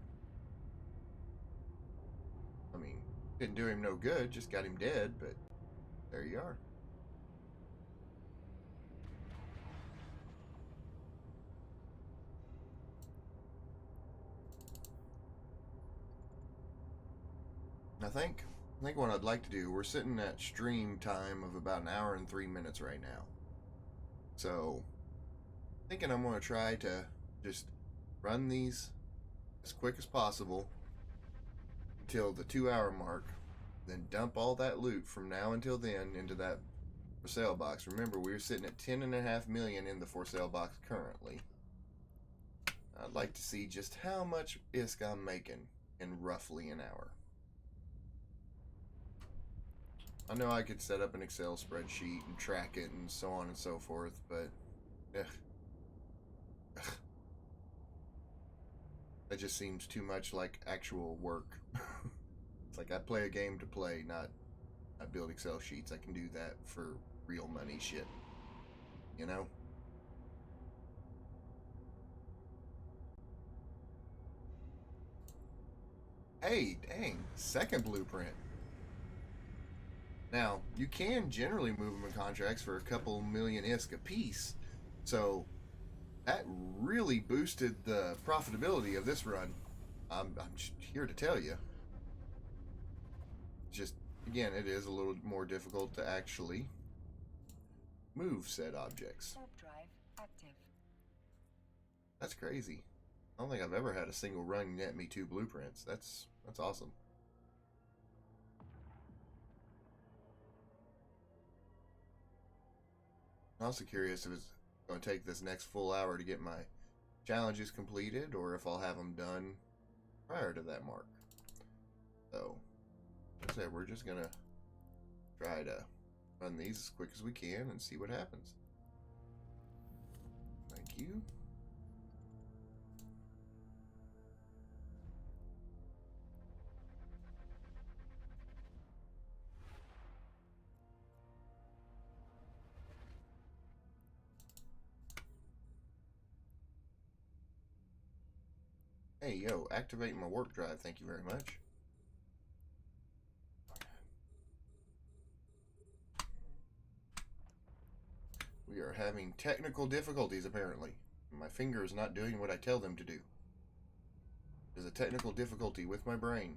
I mean, didn't do him no good, just got him dead, but there you are. I think what I'd like to do, we're sitting at stream time of about 1 hour and 3 minutes right now. So, thinking I'm going to try to just run these as quick as possible until the 2-hour mark, then dump all that loot from now until then into that for sale box. Remember, we're sitting at 10.5 million in the for sale box currently. I'd like to see just how much ISK I'm making in roughly an hour. I know I could set up an Excel spreadsheet and track it and so on and so forth, but that just seems too much like actual work. It's like I play a game to play, not I build Excel sheets. I can do that for real money shit, Hey, dang, second blueprint. Now, you can generally move them in contracts for a couple million ISK a piece, so that really boosted the profitability of this run. I'm just here to tell you. Just, again, it is a little more difficult to actually move said objects. Warp drive active. That's crazy. I don't think I've ever had a single run net me 2 blueprints. That's awesome. I'm also curious if it's going to take this next full hour to get my challenges completed, or if I'll have them done prior to that mark. So, like I said, we're just going to try to run these as quick as we can and see what happens. Thank you. Hey, yo, activating my warp drive. Thank you very much. We are having technical difficulties, apparently. My finger is not doing what I tell them to do. There's a technical difficulty with my brain.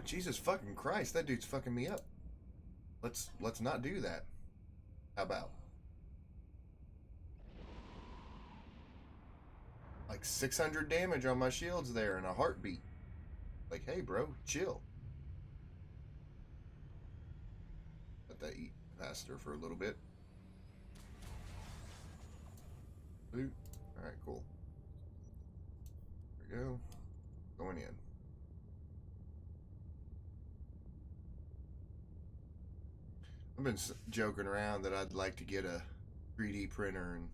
Jesus fucking Christ, that dude's fucking me up. let's not do that. How about like 600 damage on my shields there in a heartbeat? Like, hey, bro, chill. Let that eat faster for a little bit. Loot. All right, cool. There we go. Going in. I've been joking around that I'd like to get a 3D printer and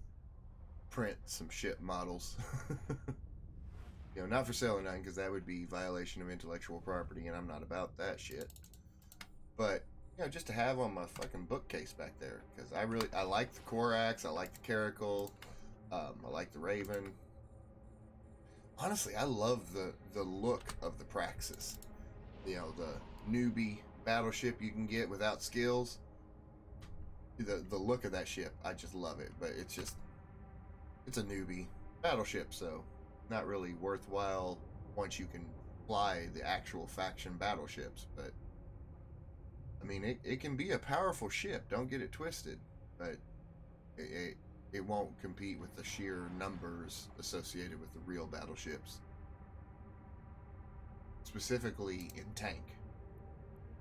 print some ship models. You know, not for sale or nothing, because that would be violation of intellectual property, and I'm not about that shit. But, you know, just to have on my fucking bookcase back there, because I like the Corax, I like the Caracal, I like the Raven. Honestly, I love the look of the Praxis. You know, the newbie battleship you can get without skills. The look of that ship, I just love it. But it's a newbie battleship, so not really worthwhile once you can fly the actual faction battleships. But I mean, it can be a powerful ship, don't get it twisted, but it won't compete with the sheer numbers associated with the real battleships, specifically in tank.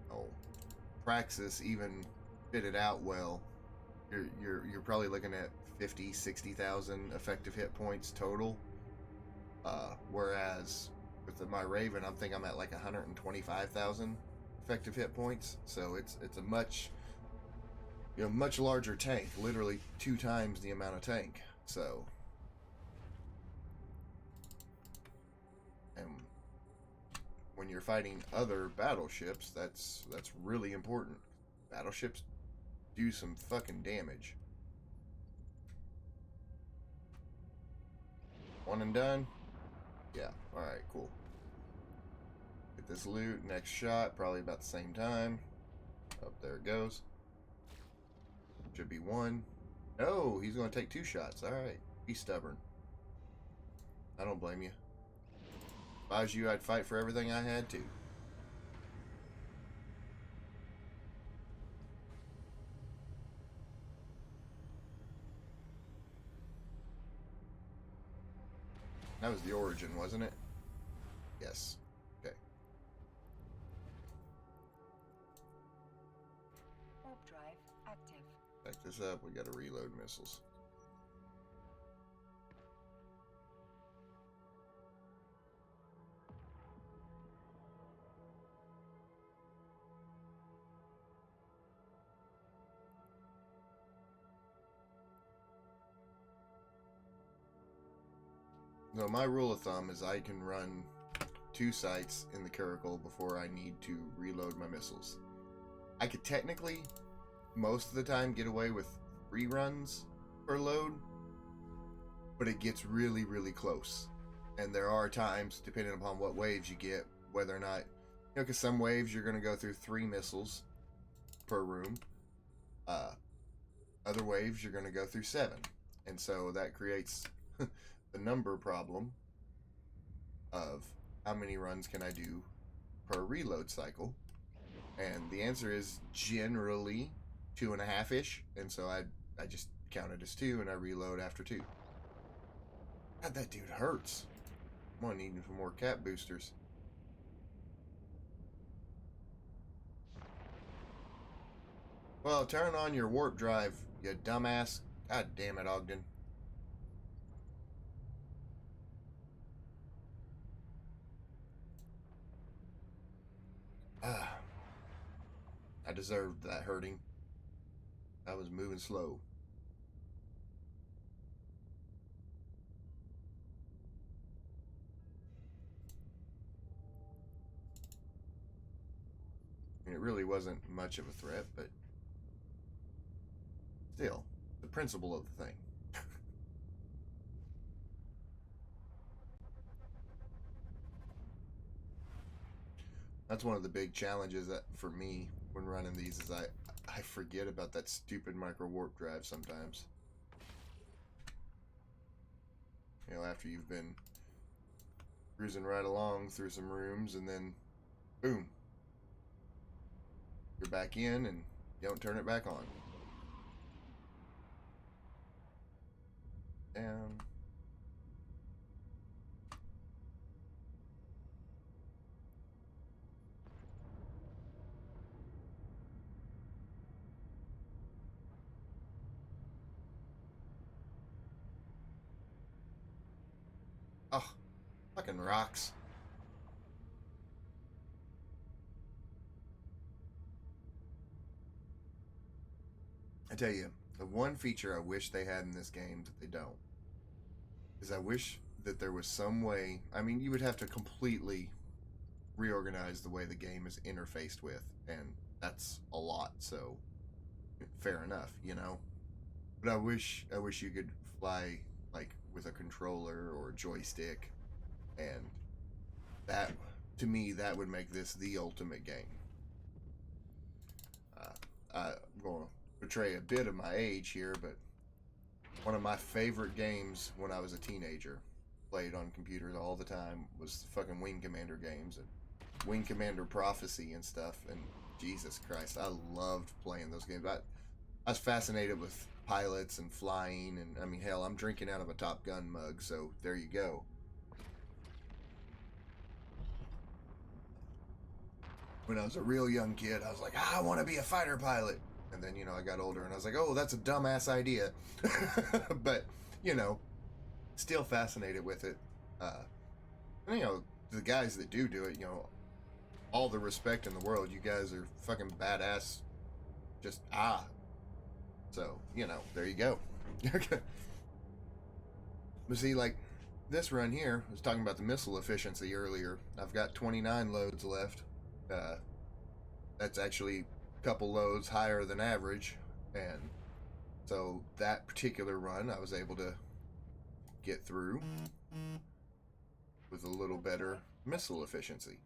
Oh, Praxis even fitted out well. You're probably looking at 50-60,000 effective hit points total, whereas with my Raven, I'm at like 125,000 effective hit points. So it's a much larger tank, literally 2 times the amount of tank. So, and when you're fighting other battleships, that's really important. Battleships do some fucking damage. One and done? Yeah, alright, cool. Get this loot, next shot, probably about the same time. Up there it goes. Should be one. No, he's going to take 2 shots. Alright, be stubborn. I don't blame you. If I was you, I'd fight for everything I had to. That was the origin, wasn't it? Yes. Okay. Warp drive active. Back this up. We got to reload missiles. So my rule of thumb is I can run 2 sights in the Caracal before I need to reload my missiles. I could technically, most of the time, get away with 3 runs per load, but it gets really, really close. And there are times, depending upon what waves you get, whether or not, you know, because some waves you're going to go through 3 missiles per room. Other waves you're going to go through 7. And so that creates the number problem of how many runs can I do per reload cycle. And the answer is generally 2.5-ish. And so I just count it as 2 and I reload after 2. God, that dude hurts. I'm gonna need some more cap boosters. Well, turn on your warp drive, you dumbass. God damn it, Ogden. Ah, I deserved that hurting. I was moving slow. I mean, it really wasn't much of a threat, but still, the principle of the thing. That's one of the big challenges that for me when running these is I forget about that stupid micro warp drive sometimes. You know, after you've been cruising right along through some rooms and then boom, you're back in and don't turn it back on. Down. Oh, fucking rocks. I tell you, the one feature I wish they had in this game that they don't is I wish that there was some way. I mean, you would have to completely reorganize the way the game is interfaced with, and that's a lot, so fair enough, you know. But I wish you could fly like with a controller or a joystick, and that, to me, that would make this the ultimate game. I'm going to betray a bit of my age here, but one of my favorite games when I was a teenager, played on computers all the time, was the fucking Wing Commander games and Wing Commander Prophecy and stuff. And Jesus Christ, I loved playing those games. I was fascinated with pilots and flying, and I mean, hell, I'm drinking out of a Top Gun mug, so there you go. When I was a real young kid, I was like, I want to be a fighter pilot. And then, you know, I got older and I was like, oh, that's a dumbass idea. But, you know, still fascinated with it. And, you know, the guys that do it, you know, all the respect in the world. You guys are fucking badass. Just, So, you know, there you go. But see, like, this run here, I was talking about the missile efficiency earlier. I've got 29 loads left. That's actually a couple loads higher than average, and so that particular run I was able to get through with a little better missile efficiency.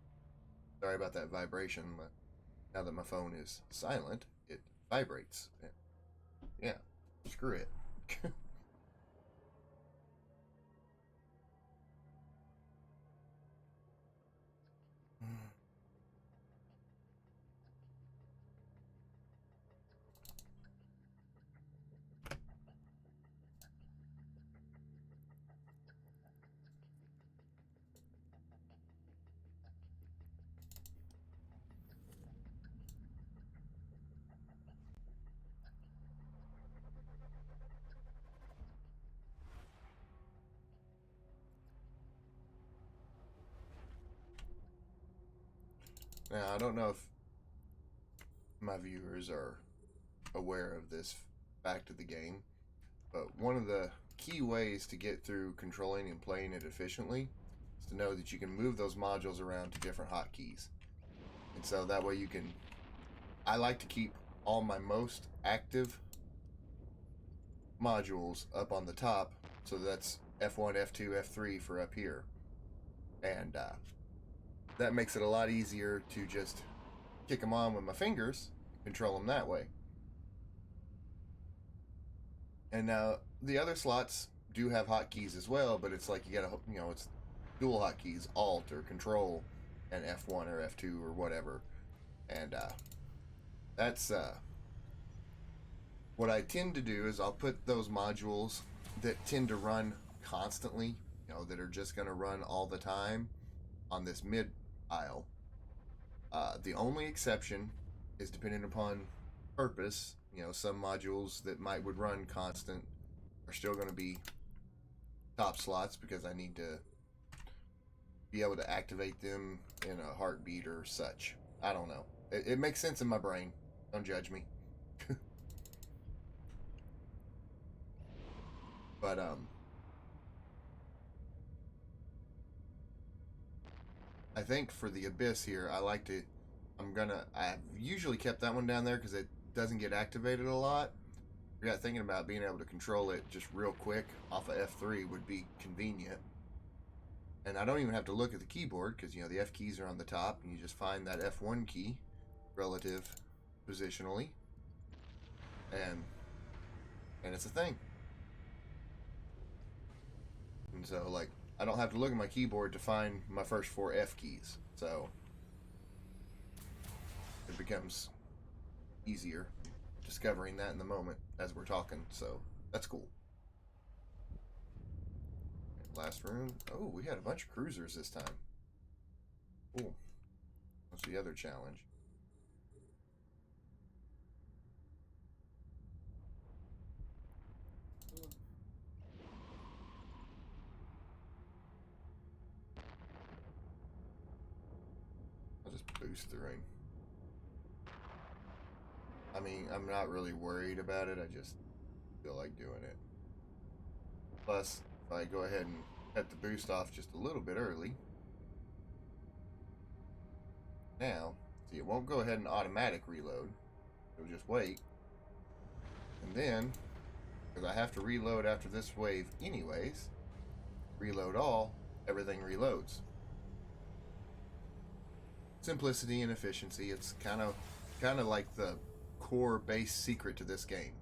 Sorry about that vibration. Now that my phone is silent, it vibrates. Yeah, screw it. Now, I don't know if my viewers are aware of this fact of the game, but one of the key ways to get through controlling and playing it efficiently is to know that you can move those modules around to different hotkeys. And so that way you can... I like to keep all my most active modules up on the top, so that's F1, F2, F3 for up here. And that makes it a lot easier to just kick them on with my fingers, control them that way. And now the other slots do have hotkeys as well, but it's like you gotta, you know, it's dual hotkeys, Alt or Control, and F1 or F2 or whatever. And that's what I tend to do is I'll put those modules that tend to run constantly, you know, that are just gonna run all the time on this mid aisle. The only exception is depending upon purpose. You know, some modules that would run constant are still going to be top slots because I need to be able to activate them in a heartbeat or such. I don't know. It makes sense in my brain. Don't judge me. But I think for the Abyss here, I've usually kept that one down there because it doesn't get activated a lot. I got thinking about being able to control it just real quick off of F3 would be convenient. And I don't even have to look at the keyboard because, you know, the F keys are on the top and you just find that F1 key relative positionally. And it's a thing. And so, like, I don't have to look at my keyboard to find my first 4 F keys. So it becomes easier discovering that in the moment as we're talking, so that's cool. Last room. Oh, we had a bunch of cruisers this time. Cool. What's the other challenge? I'll just boost through him. I mean, I'm not really worried about it. I just feel like doing it. Plus, if I go ahead and cut the boost off just a little bit early. Now, see, it won't go ahead and automatic reload. It'll just wait. And then, because I have to reload after this wave anyways, reload all, everything reloads. Simplicity and efficiency. It's kind of like the core base secret to this game.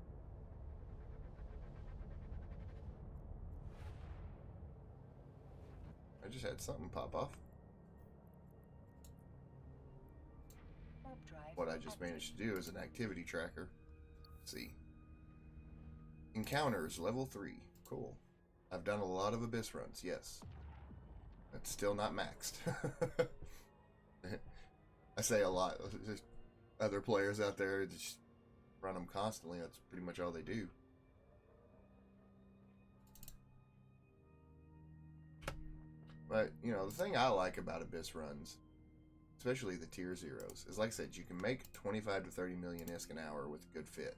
I just had something pop off. What I just managed to do is an activity tracker. Let's see. Encounters, level 3. Cool. I've done a lot of Abyss runs, yes. That's still not maxed. I say a lot. There's other players out there that just run them constantly. That's pretty much all they do. But, you know, the thing I like about Abyss runs, especially the tier 0s, is like I said, you can make 25 to 30 million ISK an hour with a good fit.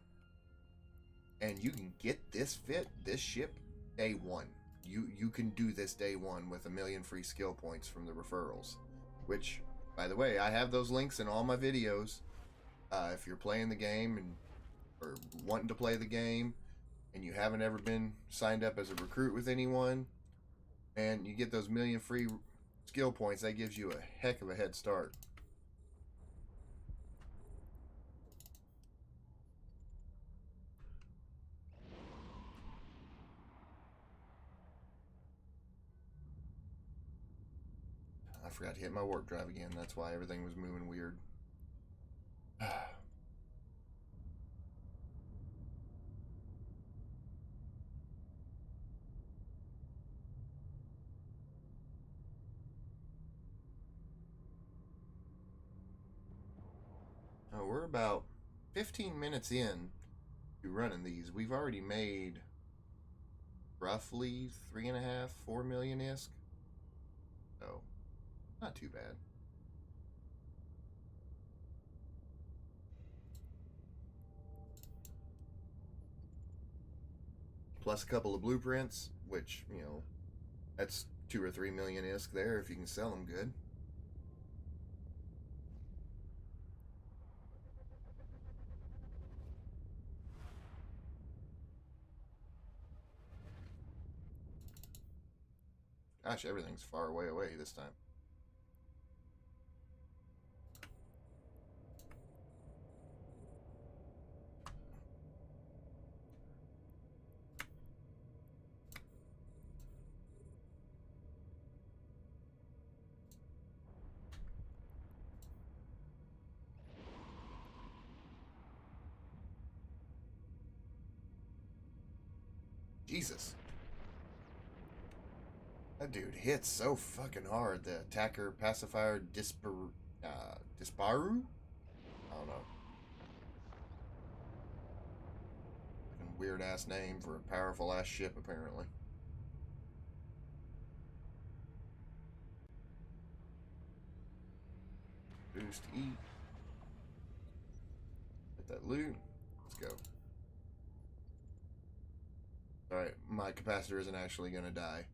And you can get this fit, this ship, day one. You can do this day one with 1 million free skill points from the referrals. Which, by the way, I have those links in all my videos. If you're playing the game or wanting to play the game, and you haven't ever been signed up as a recruit with anyone, and you get those 1 million free skill points, that gives you a heck of a head start. I forgot to hit my warp drive again. That's why everything was moving weird. Oh, we're about 15 minutes in to running these. We've already made roughly 3.5, 4 million ISK. So, not too bad. Plus a couple of blueprints, which, you know, that's 2 or 3 million ISK there if you can sell them good. Gosh, everything's far away this time. Jesus. That dude hits so fucking hard. The attacker pacifier Disparu? I don't know. Fucking weird ass name for a powerful ass ship, apparently. Boost E. Get that loot. Let's go. Alright, my capacitor isn't actually gonna die.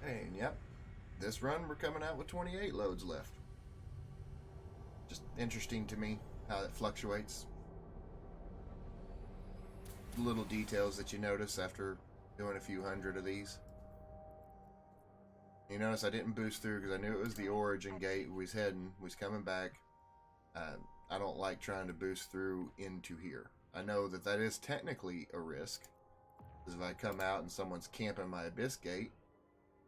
And yep, this run we're coming out with 28 loads left. Just interesting to me how it fluctuates. Little details that you notice after doing a few hundred of these. You notice I didn't boost through because I knew it was the origin gate we was heading, we was coming back. I don't like trying to boost through into here. I know that that is technically a risk, because if I come out and someone's camping my Abyss gate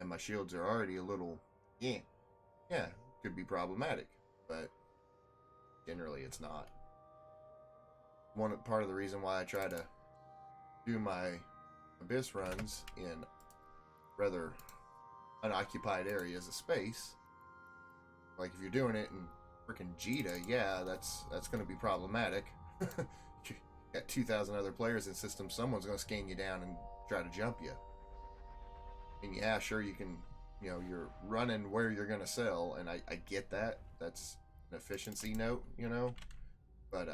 and my shields are already a little, yeah, could be problematic, but generally it's not. One part of the reason why I try to do my Abyss runs in rather unoccupied areas of space, like if you're doing it in freaking Jita, yeah, that's going to be problematic. You got 2,000 other players in system, someone's going to scan you down and try to jump you. And yeah, sure, you can, you know, you're running where you're going to sell, and I get that. That's an efficiency note, you know, but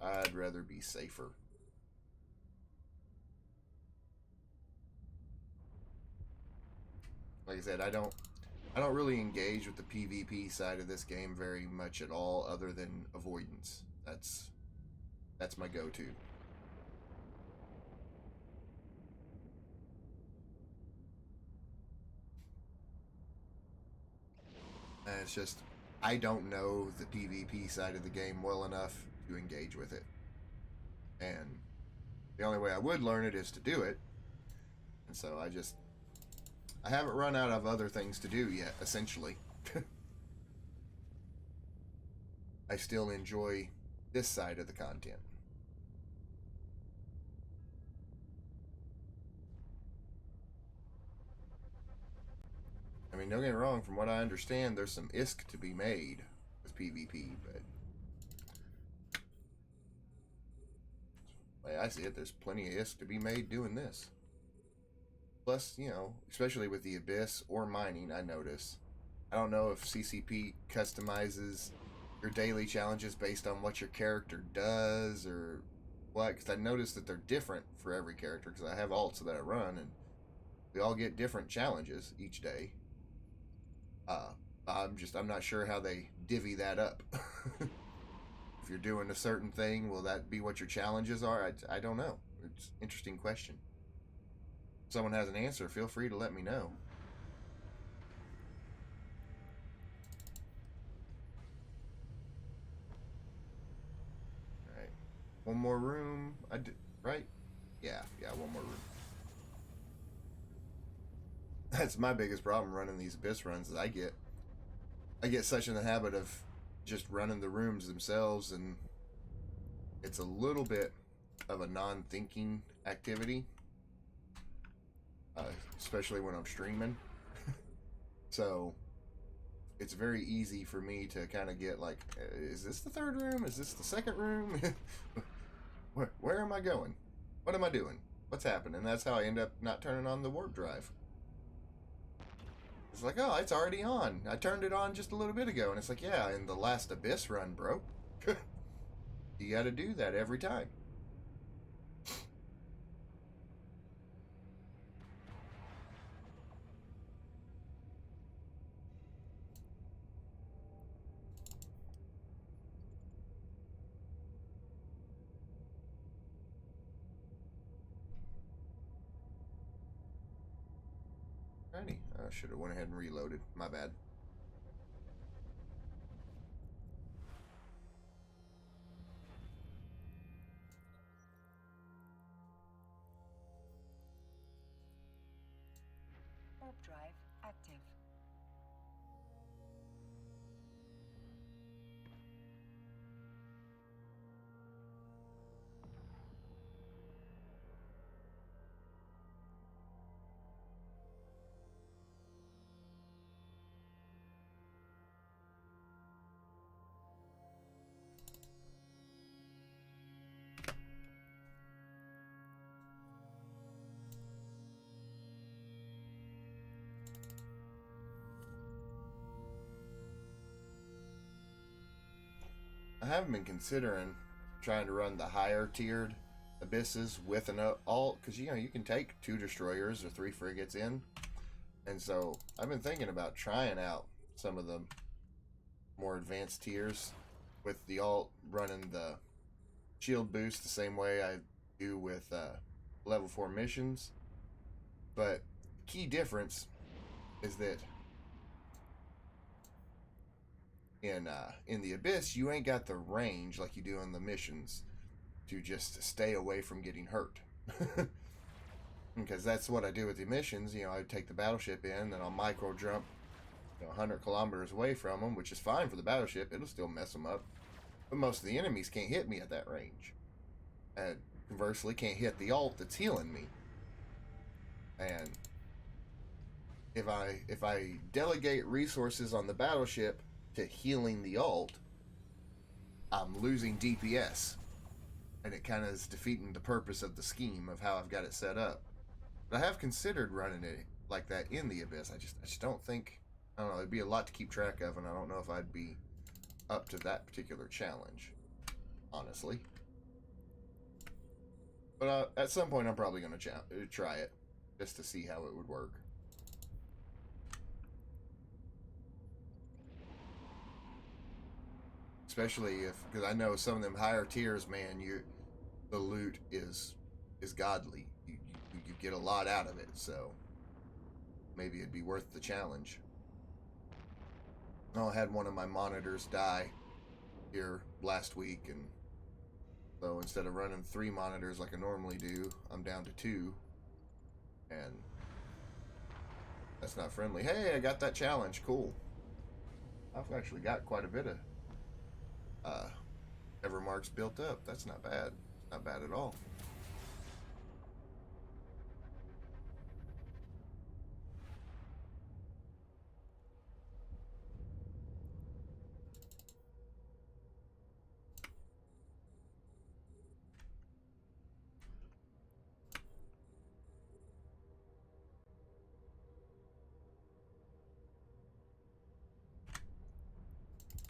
I'd rather be safer. Like I said, I don't really engage with the PvP side of this game very much at all, other than avoidance. That's my go-to. And it's just, I don't know the PvP side of the game well enough to engage with it. And the only way I would learn it is to do it. And so I haven't run out of other things to do yet, essentially. I still enjoy this side of the content. I mean, don't get me wrong, from what I understand, there's some ISK to be made with PvP, but the way I see it, there's plenty of ISK to be made doing this. Plus, you know, especially with the Abyss or mining, I notice. I don't know if CCP customizes your daily challenges based on what your character does or what, because I noticed that they're different for every character, because I have alts that I run, and we all get different challenges each day. I'm not sure how they divvy that up. If you're doing a certain thing, will that be what your challenges are? I don't know. It's an interesting question. If someone has an answer, feel free to let me know. Alright. One more room. Right? Yeah, one more room. That's my biggest problem running these Abyss runs, is I get such in the habit of just running the rooms themselves, and it's a little bit of a non-thinking activity, especially when I'm streaming. So it's very easy for me to kind of get like, is this the third room? Is this the second room? Where am I going? What am I doing? What's happening? And that's how I end up not turning on the warp drive. It's like, oh, it's already on. I turned it on just a little bit ago. And it's like, yeah, in the last Abyss run, bro. You got to do that every time. Alrighty. I should have went ahead and reloaded. My bad. Warp drive active. I haven't been considering trying to run the higher tiered abysses with an alt, because you can take 2 destroyers or 3 frigates in. And so I've been thinking about trying out some of the more advanced tiers with the alt running the shield boost the same way I do with level 4 missions. But the key difference is that in the Abyss, you ain't got the range like you do in the missions to just stay away from getting hurt. Because that's what I do with the missions. I take the battleship in, and I'll micro jump 100 kilometers away from them, which is fine for the battleship. It'll still mess them up. But most of the enemies can't hit me at that range. And conversely, can't hit the alt that's healing me. And if I delegate resources on the battleship to healing the alt, I'm losing DPS. And it kind of is defeating the purpose of the scheme of how I've got it set up. But I have considered running it like that in the Abyss. I just don't think, I don't know, it'd be a lot to keep track of, and I don't know if I'd be up to that particular challenge, honestly. But at some point, I'm probably going to try it, just to see how it would work. Especially because I know some of them higher tiers, man, the loot is godly. You get a lot out of it, so maybe it'd be worth the challenge. I had one of my monitors die here last week, and so instead of running 3 monitors like I normally do, I'm down to 2, and that's not friendly. Hey, I got that challenge. Cool. I've actually got quite a bit of Evermarks built up. That's not bad. Not bad at all.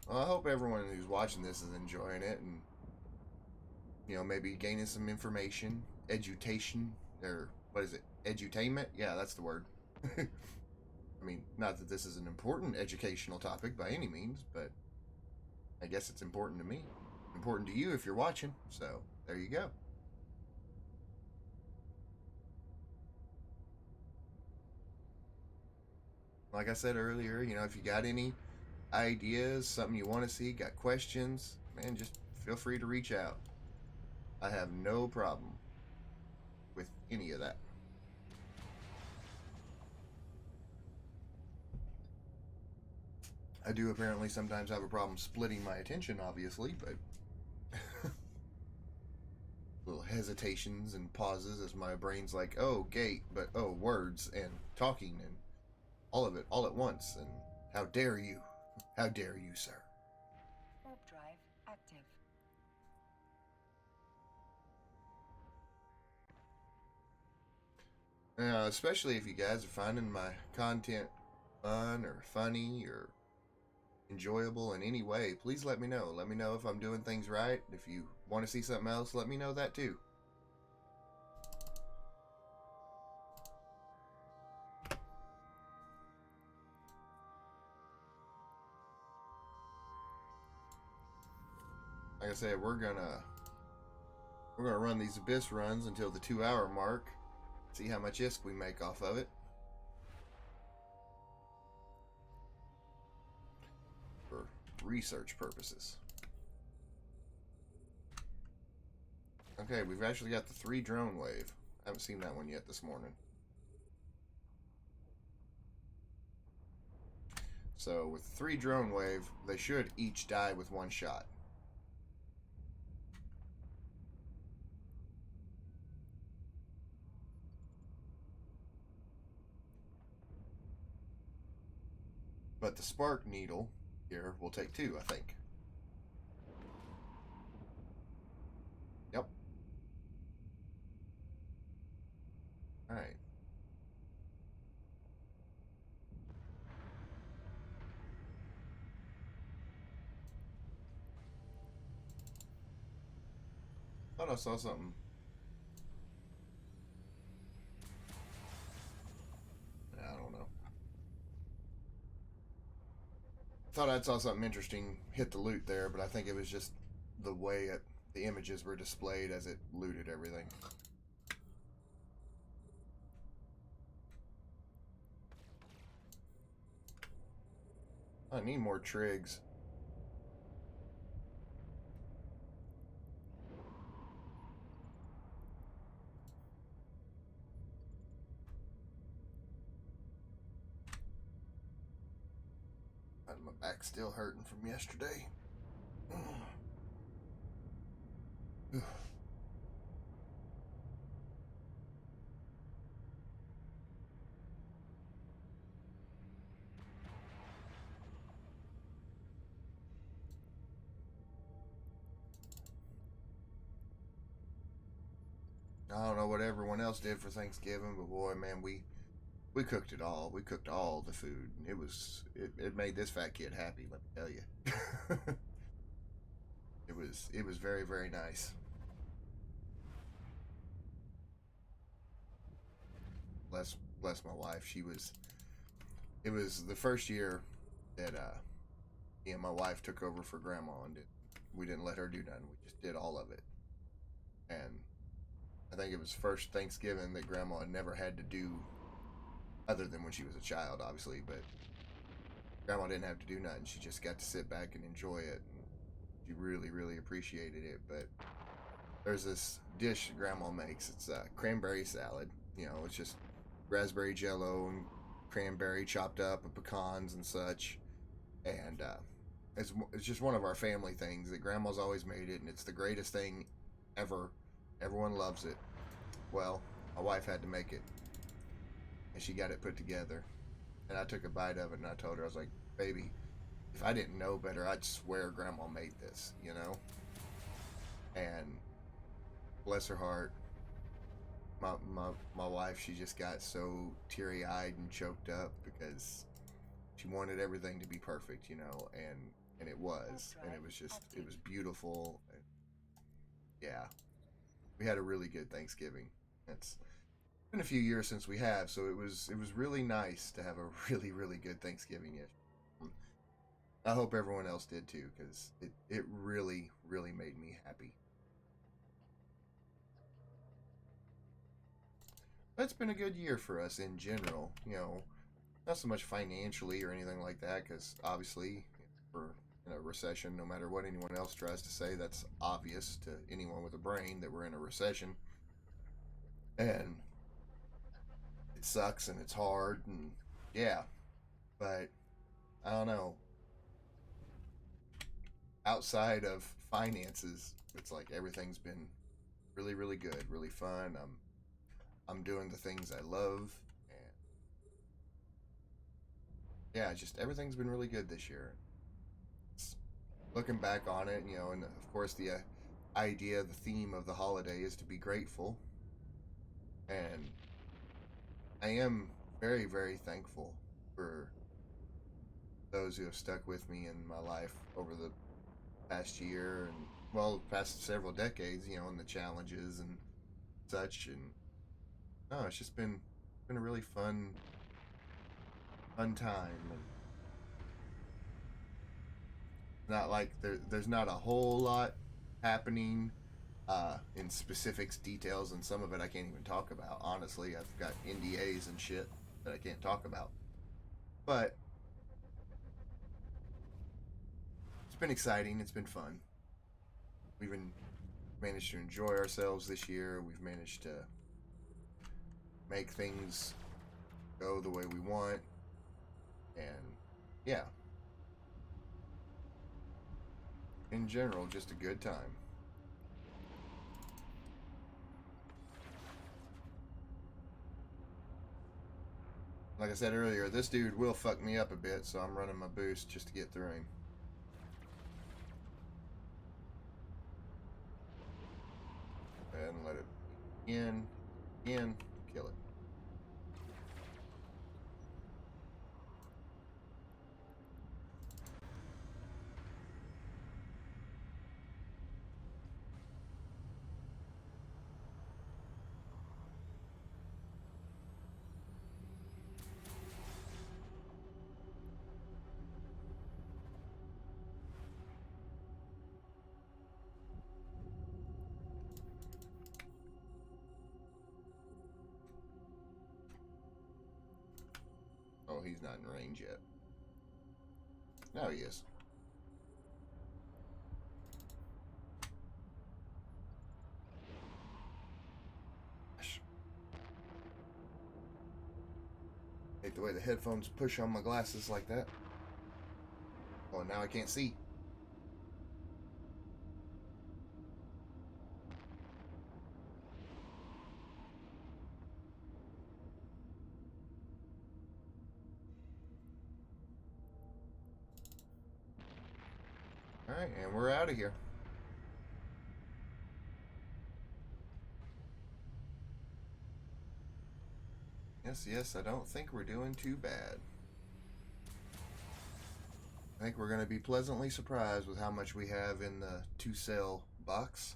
Well, I hope everyone who's watching this is enjoying it, and maybe gaining some information, education, or what is it? Edutainment? Yeah, that's the word. I mean, not that this is an important educational topic by any means, but I guess it's important to me. Important to you if you're watching, so there you go. Like I said earlier, if you got any ideas, something you want to see, got questions, man, just feel free to reach out. I have no problem with any of that. I do apparently sometimes have a problem splitting my attention, obviously, but little hesitations and pauses as my brain's like, oh, gate, but oh, words and talking and all of it all at once. And how dare you? How dare you, sir? Warp drive active. Especially if you guys are finding my content fun or funny or enjoyable in any way, please let me know. Let me know if I'm doing things right. If you want to see something else, let me know that too. Like I said, we're gonna run these Abyss runs until the 2-hour mark. See how much ISK we make off of it. For research purposes. Okay, we've actually got the 3 drone wave. I haven't seen that one yet this morning. So with the 3 drone wave, they should each die with 1 shot. But the spark needle here will take 2, I think. Yep. Alright. Thought I saw something thought I saw something interesting hit the loot there, but I think it was just the way the images were displayed as it looted everything. I need more trigs. My back's still hurting from yesterday. I don't know what everyone else did for Thanksgiving, but boy, man, we cooked it all. We cooked all the food. It made this fat kid happy, let me tell you. It was very, very nice. Bless my wife. It was the first year that me and my wife took over for grandma, and we didn't let her do nothing. We just did all of it. And I think it was first Thanksgiving that grandma had never had to do, other than when she was a child, obviously, but grandma didn't have to do nothing. She just got to sit back and enjoy it. And she really, really appreciated it. But there's this dish grandma makes. It's cranberry salad. You know, it's just raspberry jello and cranberry chopped up and pecans and such. And it's just one of our family things that grandma's always made it, and it's the greatest thing ever. Everyone loves it. Well, my wife had to make it, and she got it put together. And I took a bite of it, and I told her, I was like, baby, if I didn't know better, I'd swear grandma made this, you know? And bless her heart, my wife, she just got so teary-eyed and choked up because she wanted everything to be perfect, you know, and it was. And it was beautiful. And yeah. We had a really good Thanksgiving. It's been a few years since we have, so it was really nice to have a really, really good Thanksgiving yesterday. I hope everyone else did too, because it really, really made me happy. It's been a good year for us in general, you know, not so much financially or anything like that, because obviously we're in a recession. No matter what anyone else tries to say, that's obvious to anyone with a brain that we're in a recession. And it sucks and it's hard and yeah, but I don't know. Outside of finances, it's like everything's been really, really good, really fun. I'm doing the things I love, and yeah, just everything's been really good this year. It's, looking back on it, you know, and of course the idea, the theme of the holiday is to be grateful, and I am very, very thankful for those who have stuck with me in my life over the past year and well, past several decades, you know, and the challenges and such. And no, it's just been a really fun time. And not like there's not a whole lot happening in specifics, details, and some of it I can't even talk about. Honestly, I've got NDAs and shit that I can't talk about. But it's been exciting. It's been fun. We've been managed to enjoy ourselves this year. We've managed to make things go the way we want. And yeah, in general, just a good time. Like I said earlier, this dude will fuck me up a bit, so I'm running my boost just to get through him. And let it in, kill it. Oh, he's not in range yet. Now he is. Hate the way the headphones push on my glasses like that. Oh, now I can't see. Alright, and we're out of here. Yes, I don't think we're doing too bad. I think we're going to be pleasantly surprised with how much we have in the to-sell box.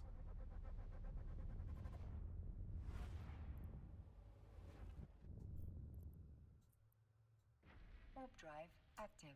Warp drive active.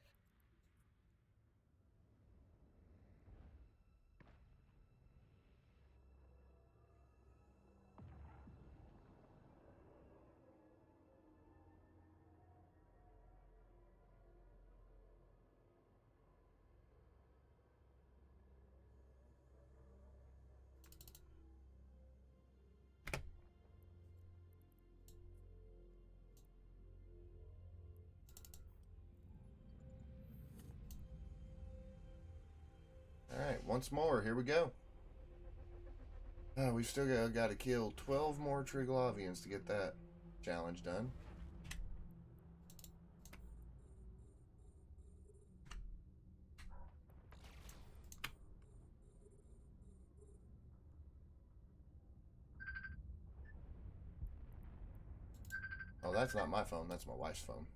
Alright, once more, here we go. We've still got to kill 12 more Triglavians to get that challenge done. Oh, that's not my phone, that's my wife's phone.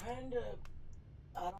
Trying to. I don't.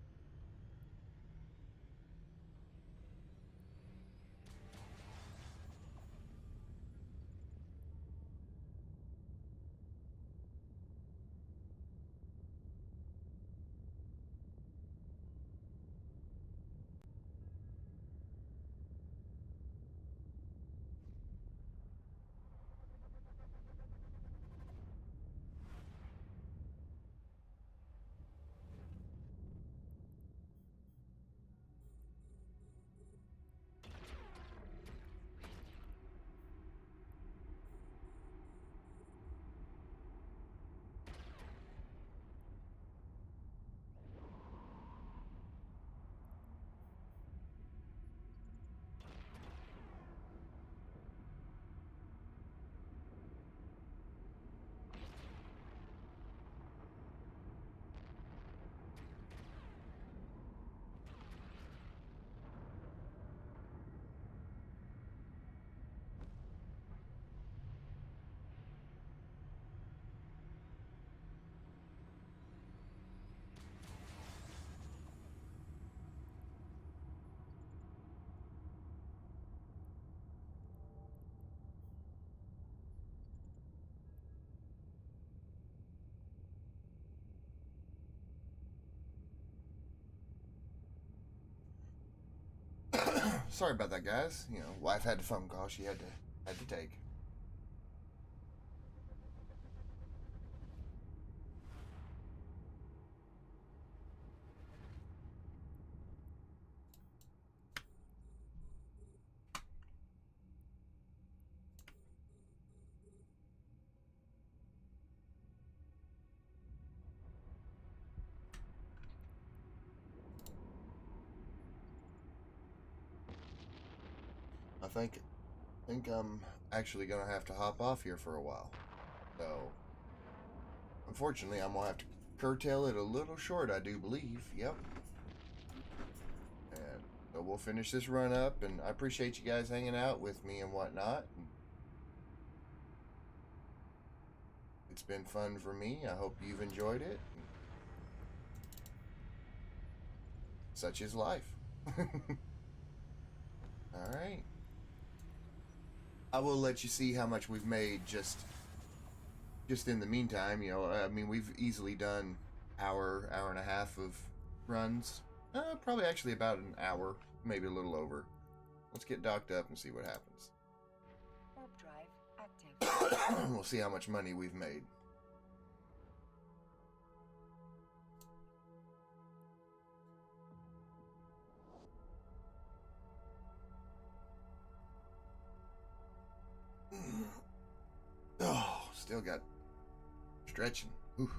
Sorry about that, guys. You know, wife had a phone call she had to take. I think I'm actually gonna have to hop off here for a while. So, unfortunately, I'm gonna have to curtail it a little short, I do believe. Yep. And so we'll finish this run up, and I appreciate you guys hanging out with me and whatnot. It's been fun for me. I hope you've enjoyed it. Such is life. Alright. I will let you see how much we've made just just in the meantime, I mean, we've easily done hour and a half of runs. Probably actually about an hour, maybe a little over. Let's get docked up and see what happens. Warp drive active. We'll see how much money we've made. Oh, still got stretching. Ooh.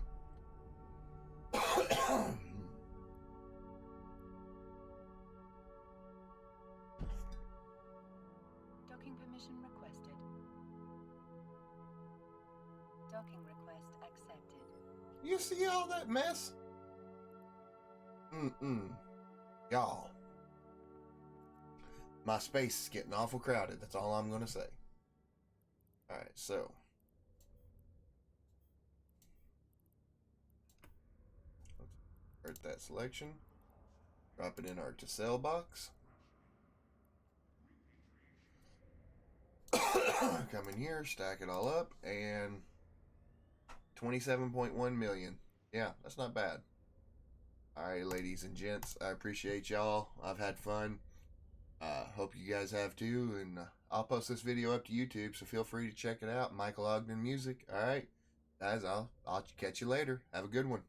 Docking permission requested. Docking request accepted. You see all that mess? Y'all. My space is getting awful crowded. That's all I'm going to say. Alright, so. Let's start that selection. Drop it in our to sell box. Come in here, stack it all up, and 27.1 million. Yeah, that's not bad. Alright, ladies and gents, I appreciate y'all. I've had fun. Hope you guys have too, and I'll post this video up to YouTube, so feel free to check it out. Michael Ogden Music. Alright, guys, I'll catch you later. Have a good one.